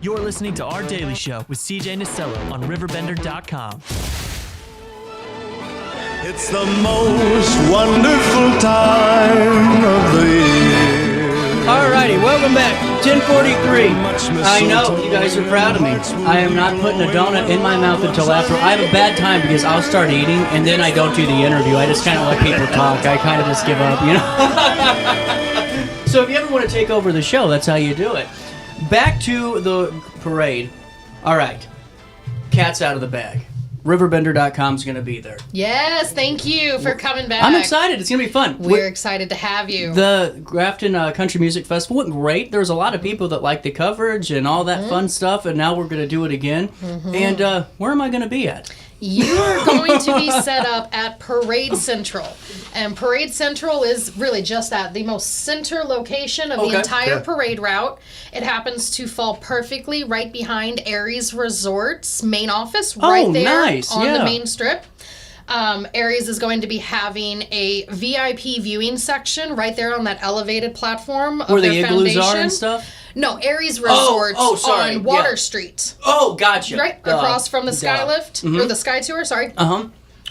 You're listening to Our Daily Show with CJ Nasello on RiverBender.com. It's the most wonderful time of the year. Alrighty, welcome back. 10:43. I know you guys are proud of me. I am not putting a donut in my mouth until after. I have a bad time because I'll start eating and then I don't do the interview. I just kind of let people talk. I kind of just give up, you know. So if you ever want to take over the show, that's how you do it. Back to the parade. All right. Cat's out of the bag. RiverBender.com is going to be there. Yes, thank you for coming back. I'm excited. It's going to be fun. We're excited to have you. The Grafton Country Music Festival went great. There was a lot of people that liked the coverage and all that fun stuff, and now we're going to do it again. And where am I going to be at? You are going to be set up at Parade Central. And Parade Central is really just that, the most center location of the entire parade route. It happens to fall perfectly right behind Aries Resort's main office, right there on the main strip. Aries is going to be having a VIP viewing section right there on that elevated platform of where their the igloos are and stuff? No, Aries Resort on Water Street. Oh, gotcha. Right across from the Skylift, or the Sky Tour, sorry.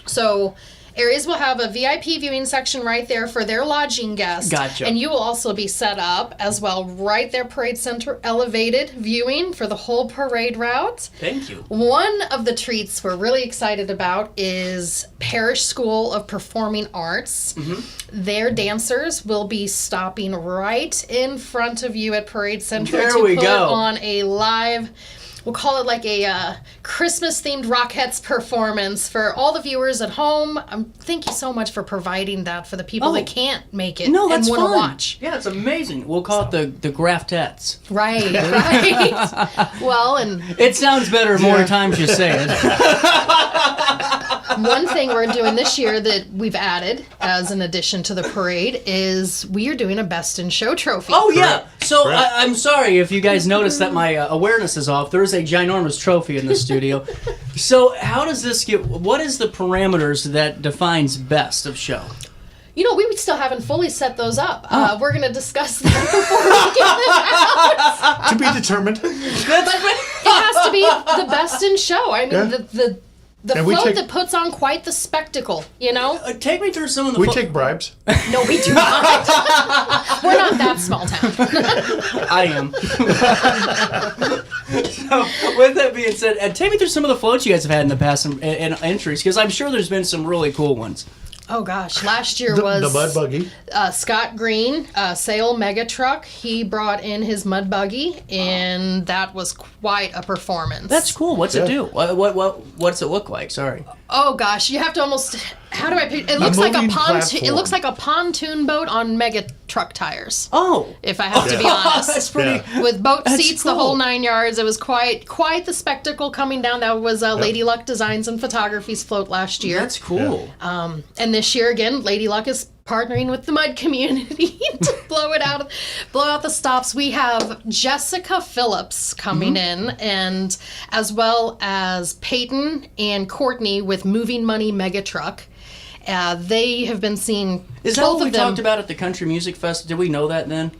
So Aries will have a VIP viewing section right there for their lodging guests. Gotcha. And you will also be set up as well right there, Parade Center, elevated viewing for the whole parade route. Thank you. One of the treats we're really excited about is Parish School of Performing Arts. Their dancers will be stopping right in front of you at Parade Central to put on a live, we'll call it like a Christmas-themed Rockettes performance for all the viewers at home. Thank you so much for providing that for the people that can't make it and want to watch. Yeah, it's amazing. We'll call it the Graftettes. Right. Well, and it sounds better more times you say it. One thing we're doing this year that we've added as an addition to the parade is we are doing a Best in Show trophy. Oh, yeah. So I'm sorry if you guys noticed that my awareness is off. There's a ginormous trophy in the studio. So how does this what is the parameters that defines Best of Show? You know, we still haven't fully set those up. We're going to discuss that before we get them out. To be determined. But it has to be the Best in Show. I mean, the float that puts on quite the spectacle, you know? Take me through some of the... We take bribes. No, we do not. We're not that small town. I am. So, with that being said, take me through some of the floats you guys have had in the past and entries, because I'm sure there's been some really cool ones. Oh gosh, last year the was mud buggy. Scott Green, Sale Mega Truck. He brought in his mud buggy, and that was quite a performance. That's cool. What's it do? What's it look like? Sorry. Oh gosh, you have to almost. How do I picture? It looks like a pontoon. It looks like a pontoon boat on mega truck tires. Oh, if I have to be honest, that's pretty. With boat seats, cool. the whole 9 yards. It was quite the spectacle coming down. That was Lady Luck Designs and Photography's float last year. That's cool. And this year again, Lady Luck is partnering with the mud community to blow out the stops. We have Jessica Phillips coming in, and as well as Peyton and Courtney with Moving Money Mega Truck. They have been seen. Is that both what we of them. talked about at the Country Music Fest? Did we know that then?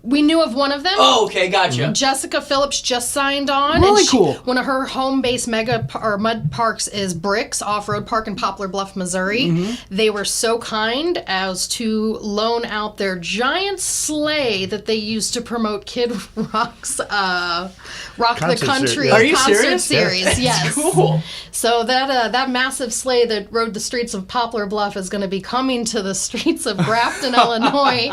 We knew of one of them. Oh, okay, gotcha. Jessica Phillips just signed on. Really and cool. One of her home-based mud parks is Bricks Off-Road Park in Poplar Bluff, Missouri. They were so kind as to loan out their giant sleigh that they used to promote Kid Rock's Rock Concert the Country Are you concert serious? series. Yes. Cool. So that massive sleigh that rode the streets of Poplar Bluff is going to be coming to the streets of Grafton, Illinois.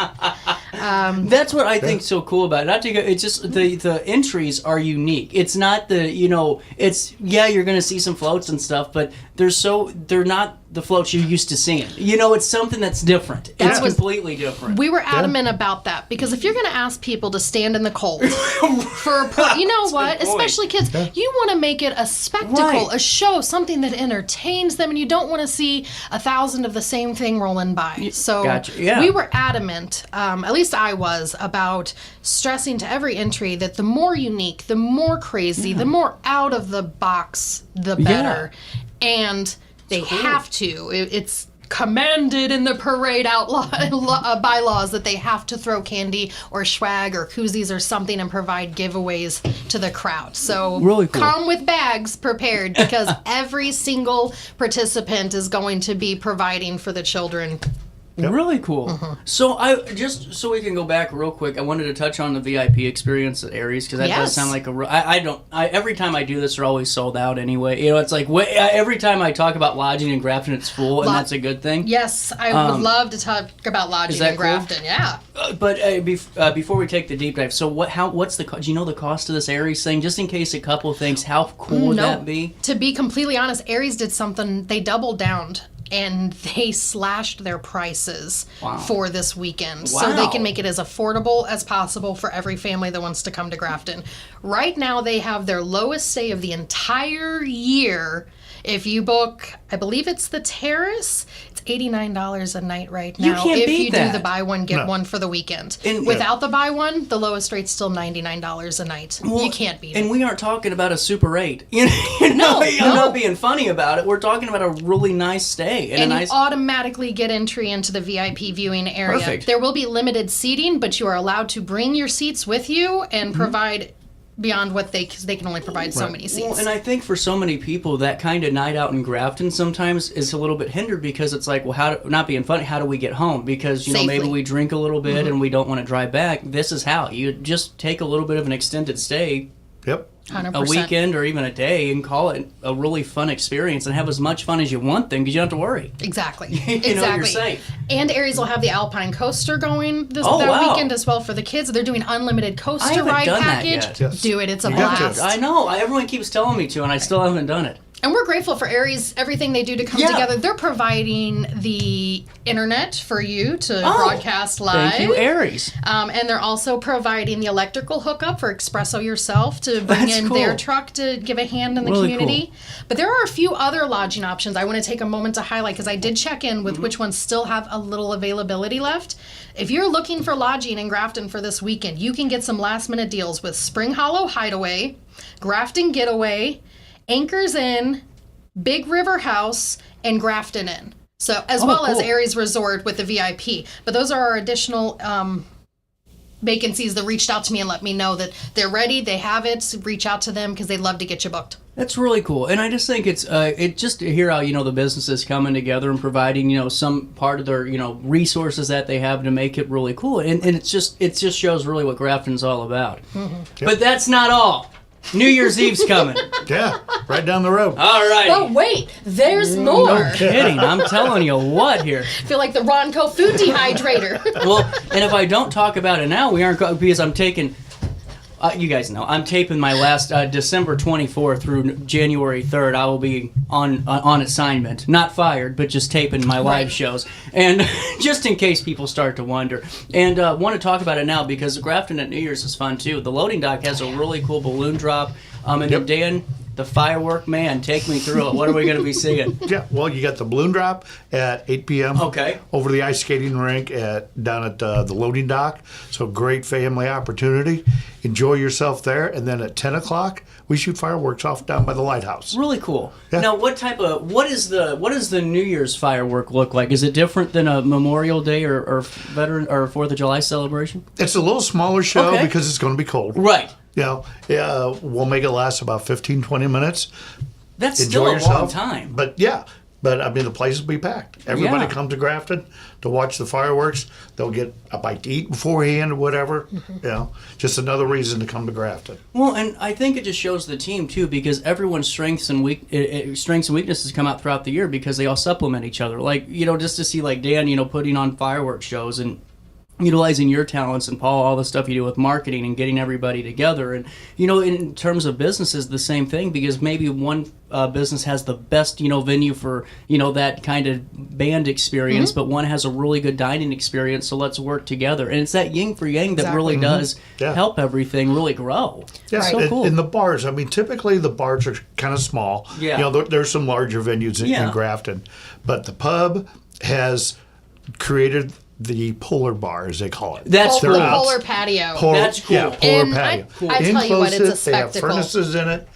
That's what I think so cool about it. Not to go, it's just the entries are unique. It's not you're going to see some floats and stuff, but they're not the floats you're used to seeing. It's something that's different. It's completely different. We were adamant about that because if you're going to ask people to stand in the cold for you know what, especially kids, you want to make it a spectacle, a show, something that entertains them, and you don't want to see 1,000 of the same thing rolling by. So we were adamant, at least I was, about stressing to every entry that the more unique, the more crazy, the more out of the box, the better. And they have to. It's commanded in the parade bylaws that they have to throw candy or swag or koozies or something and provide giveaways to the crowd. So really cool. Come with bags prepared because every single participant is going to be providing for the children. Really cool. So so we can go back real quick. I wanted to touch on the VIP experience at Aries because that does sound like every time I do this, they're always sold out anyway. It's like every time I talk about lodging in Grafton, it's full, and that's a good thing. Yes, I would love to talk about lodging in Grafton. Cool? Yeah. But before we take the deep dive, so what's the do you know the cost of this Aries thing? Just in case a couple things, how cool would that be? To be completely honest, Aries did something. They doubled down. And they slashed their prices for this weekend so they can make it as affordable as possible for every family that wants to come to Grafton. Right now, they have their lowest stay of the entire year. If you book, I believe it's the Terrace, it's $89 a night right now. You can't if beat you that. do the buy one, get one for the weekend. Without the buy one, the lowest rate's still $99 a night. You can't beat it. And we aren't talking about a Super 8. I'm not being funny about it. We're talking about a really nice stay. And you automatically get entry into the VIP viewing area. Perfect. There will be limited seating, but you are allowed to bring your seats with you and provide beyond what because they can only provide so many seats. Well, and I think for so many people, that kind of night out in Grafton sometimes is a little bit hindered because it's like, well, not being funny, how do we get home? Because, maybe we drink a little bit and we don't want to drive back. This is how. You just take a little bit of an extended stay. Yep. 100%. A weekend or even a day and call it a really fun experience and have as much fun as you want then because you don't have to worry. Exactly. You're safe. And Aries will have the Alpine Coaster going that weekend as well for the kids. They're doing unlimited coaster ride package. That yet. Do it. It's a blast. I know. Everyone keeps telling me to and I still haven't done it. And we're grateful for Aries, everything they do to come together. They're providing the internet for you to broadcast live. Thank you, Aries. And they're also providing the electrical hookup for Espresso Yourself to bring in their truck to give a hand in the community. Cool. But there are a few other lodging options I want to take a moment to highlight because I did check in with which ones still have a little availability left. If you're looking for lodging in Grafton for this weekend, you can get some last minute deals with Spring Hollow Hideaway, Grafton Getaway, Anchors Inn, Big River House, and Grafton Inn. So as well as Aries Resort with the VIP. But those are our additional vacancies that reached out to me and let me know that they're ready, they have it. So reach out to them because they'd love to get you booked. That's really cool, and I just think it's just to hear how the businesses coming together and providing some part of their resources that they have to make it really cool, and it just shows really what Grafton's all about. But that's not all. New Year's Eve's coming. Yeah, right down the road. All right. Oh, wait, there's more. No kidding. I'm telling you what here. I feel like the Ronco food dehydrator. Well, and if I don't talk about it now, we aren't because I'm taking. You guys know I'm taping my last December 24th through January 3rd. I will be on assignment, not fired, but just taping my live shows. And just in case people start to wonder, and want to talk about it now because Grafton at New Year's is fun too. The loading dock has a really cool balloon drop. And then Dan, the firework man, take me through it. What are we going to be seeing? Yeah, well, you got the balloon drop at 8 p.m. Okay. Over the ice skating rink down at the loading dock. So great family opportunity. Enjoy yourself there. And then at 10 o'clock, we shoot fireworks off down by the lighthouse. Really cool. Yeah. Now, what does the New Year's firework look like? Is it different than a Memorial Day or Veteran or 4th of July celebration? It's a little smaller show because it's going to be cold. Right. We'll make it last about 15, 20 minutes. That's Enjoy still a yourself. long time. But I mean, the place will be packed. Everybody comes to Grafton to watch the fireworks. They'll get a bite to eat beforehand or whatever. Just another reason to come to Grafton. Well, and I think it just shows the team too, because everyone's strengths and weaknesses come out throughout the year because they all supplement each other. Like, just to see like Dan, putting on fireworks shows and utilizing your talents, and Paul, all the stuff you do with marketing and getting everybody together. And, in terms of businesses, the same thing, because maybe one business has the best, venue for, that kind of band experience, but one has a really good dining experience, so let's work together. And it's that yin for yang that really does help everything really grow. Yeah, so cool. In the bars, I mean, typically the bars are kind of small. Yeah. There's some larger venues in Grafton, but the pub has created the polar bar, as they call it. That's cool. Polar patio. That's cool. Yeah, polar And patio. I tell you what, it's a They have spectacle. furnaces in it.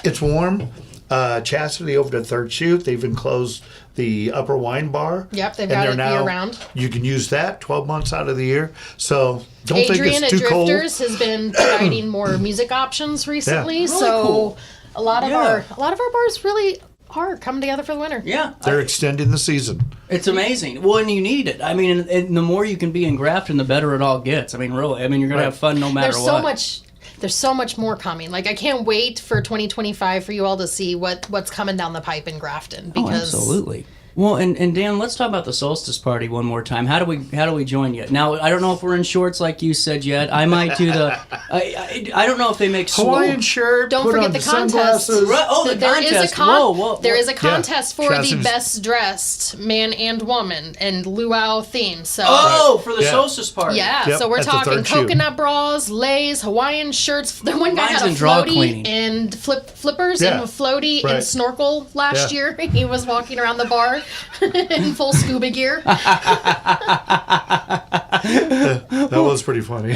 It's warm. Chastity over to Third Chute, they've enclosed the upper wine bar. Yep, they've and got they're it now, year-round. You can use that 12 months out of the year. So don't Adrian think at it's too cold. Drifters has been providing more music options recently, Really so cool. a lot of our bars really are coming together for the winter. Yeah. They're extending the season. It's amazing. Well, and you need it. I mean, and the more you can be in Grafton, the better it all gets. I mean, really. I mean, you're going to have fun no matter what. There's so much more coming. Like, I can't wait for 2025 for you all to see what's coming down the pipe in Grafton. Because absolutely. Well, and Dan, let's talk about the solstice party one more time. How do we join you? Now, I don't know if we're in shorts like you said yet. I might do the. I don't know if they make Hawaiian shirt. Don't put forget on the contest. sunglasses. Right. Oh, the contest. Whoa. There is a contest for the Dresses. best dressed man and woman and luau theme. So for the solstice party. Yeah, Yep, so we're at the talking Third Chute. coconut bras, leis, Hawaiian shirts. The one guy Mine's had a in draw floaty cleaning. and flippers Yeah, and a floaty right. and snorkel last Yeah. year. He was walking around the bar in full scuba gear. That was pretty funny.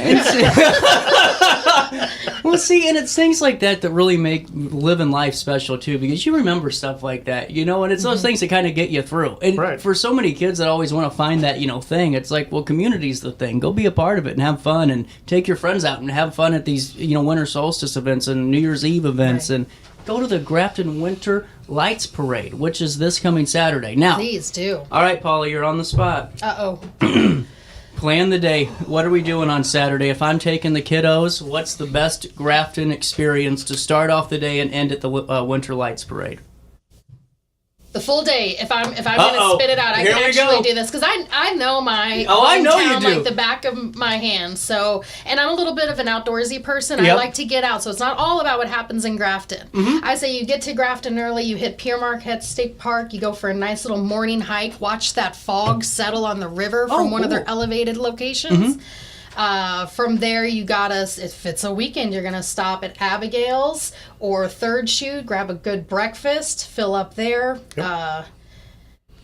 Well, see, and it's things like that really make living life special too, because you remember stuff like that, and it's those things that kind of get you through. And for so many kids that always want to find that, thing, it's like, well, community's the thing. Go be a part of it and have fun, and take your friends out and have fun at these, winter solstice events and New Year's Eve events, and go to the Grafton Winter Lights Parade, which is this coming Saturday. Now, Please do. all right, Paula, you're on the spot. Uh-oh. Plan the day. What are we doing on Saturday? If I'm taking the kiddos, what's the best Grafton experience to start off the day and end at the Winter Lights Parade? The full day. If I'm gonna spit it out, I Here can we actually go. do this because I know my I know you hometown do. like the back of my hand. So, and I'm a little bit of an outdoorsy person. I Yep. like to get out, so it's not all about what happens in Grafton. I say you get to Grafton early, you hit Pierre Marquette State Park, you go for a nice little morning hike, watch that fog settle on the river from one of their elevated locations. From there, you gotta, if it's a weekend, you're gonna stop at Abigail's or Third Chute, grab a good breakfast, fill up there.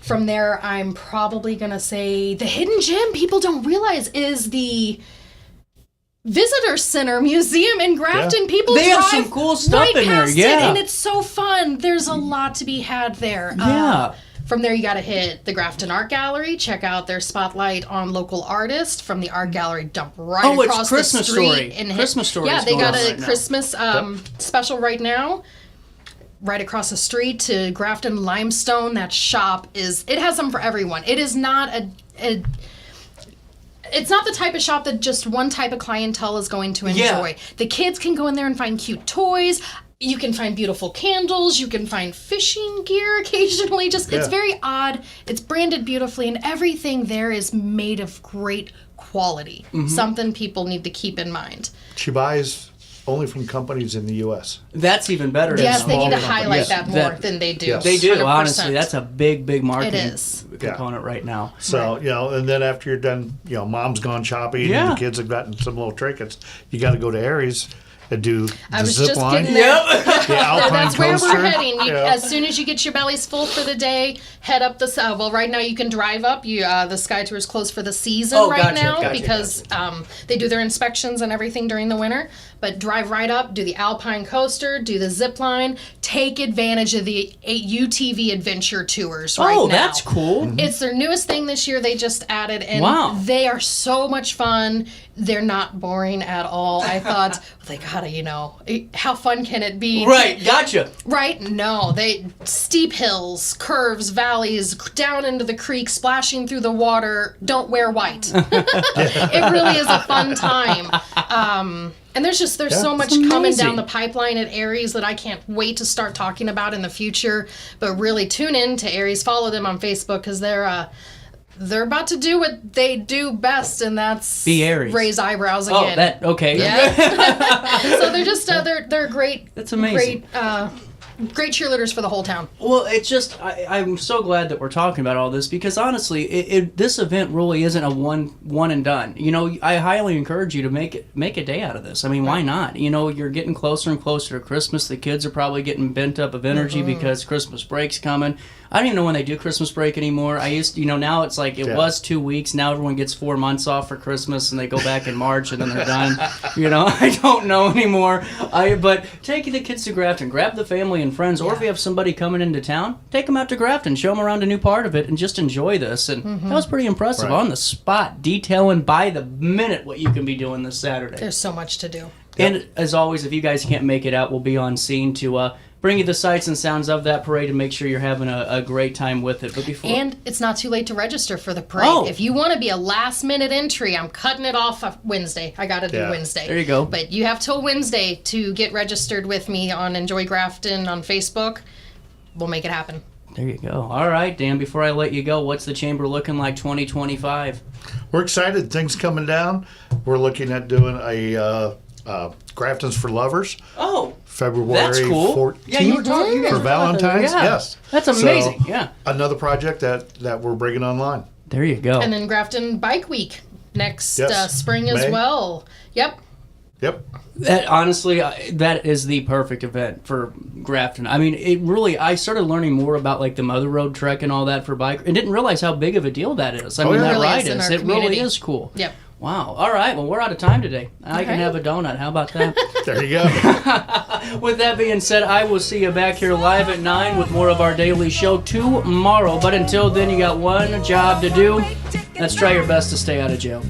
From there, I'm probably gonna say the hidden gem people don't realize is the Visitor Center Museum in Grafton. People They have drive some cool stuff right in there, past yeah. it, and it's so fun. There's a lot to be had there. Yeah. From there, you got to hit the Grafton Art Gallery, check out their spotlight on local artists. From the art gallery, dump right across it's Christmas the street. Story. And Christmas Story Yeah, is they going got on a right now. Christmas special right now. Right across the street to Grafton Limestone. That shop it has them for everyone. It is not it's not the type of shop that just one type of clientele is going to enjoy. Yeah. The kids can go in there and find cute toys. You can find beautiful candles. You can find fishing gear occasionally. It's very odd. It's branded beautifully, and everything there is made of great quality. Mhm. Something people need to keep in mind. She buys only from companies in the U.S. That's even better. Yes, they need to highlight that more than they do. Yes. They do, 100%. honestly. That's a big marketing It is. component right now. So, and then after you're done, mom's gone shopping and the kids have gotten some little trinkets, you got to go to Aries and do the zip line. The Alpine That's where coaster. we're heading. As soon as you get your bellies full for the day, head up the. Well, right now you can drive up. The Sky Tour is closed for the season because they do their inspections and everything during the winter. But drive right up, do the Alpine coaster, do the zip line, take advantage of the UTV adventure tours right now. Oh, that's cool. It's their newest thing this year. They just added, and they are so much fun. They're not boring at all. I thought, they gotta, how fun can it be? Right, gotcha. Right? No, steep hills, curves, valleys, down into the creek, splashing through the water. Don't wear white. It really is a fun time. And there's so much coming down the pipeline at Aries that I can't wait to start talking about in the future. But really tune in to Aries. Follow them on Facebook because they're about to do what they do best, and that's be Aries. Raise eyebrows again. Okay. Yeah. So they're just they're great. That's amazing. Great cheerleaders for the whole town. Well, it's just I'm so glad that we're talking about all this because honestly, this event really isn't a one and done. I highly encourage you to make a day out of this. I mean, why not? You're getting closer and closer to Christmas. The kids are probably getting bent up of energy because Christmas break's coming. I don't even know when they do Christmas break anymore. I used to, now it's like it was 2 weeks. Now everyone gets 4 months off for Christmas and they go back in March and then they're done. I don't know anymore. But take the kids to Grafton. Grab the family and friends. Or if you have somebody coming into town, take them out to Grafton. Show them around a new part of it and just enjoy this. And that was pretty impressive on the spot, detailing by the minute what you can be doing this Saturday. There's so much to do. And as always, if you guys can't make it out, we'll be on scene to bring you the sights and sounds of that parade and make sure you're having a great time with it. But before, and it's not too late to register for the parade. If you want to be a last-minute entry, I'm cutting it off Wednesday. I got to do Wednesday. There you go. But you have till Wednesday to get registered with me on Enjoy Grafton on Facebook. We'll make it happen. There you go. All right, Dan, before I let you go, what's the chamber looking like 2025? We're excited. Things coming down. We're looking at doing a Grafton's for Lovers. Oh, February that's cool. 14th Yeah, you guys for Valentine's. Yes, that's amazing. Another project that we're bringing online. There you go. And then Grafton Bike Week next spring May. as well. Yep. That honestly, that is the perfect event for Grafton. I mean, it really. I started learning more about like the Mother Road Trek and all that for bike, and didn't realize how big of a deal that is. I mean, that ride is. It really is cool. Yep. Wow. All right. Well, we're out of time today. I can have a donut. How about that? There you go. With that being said, I will see you back here live at 9 with more of our daily show tomorrow. But until then, you got one job to do. Let's try your best to stay out of jail.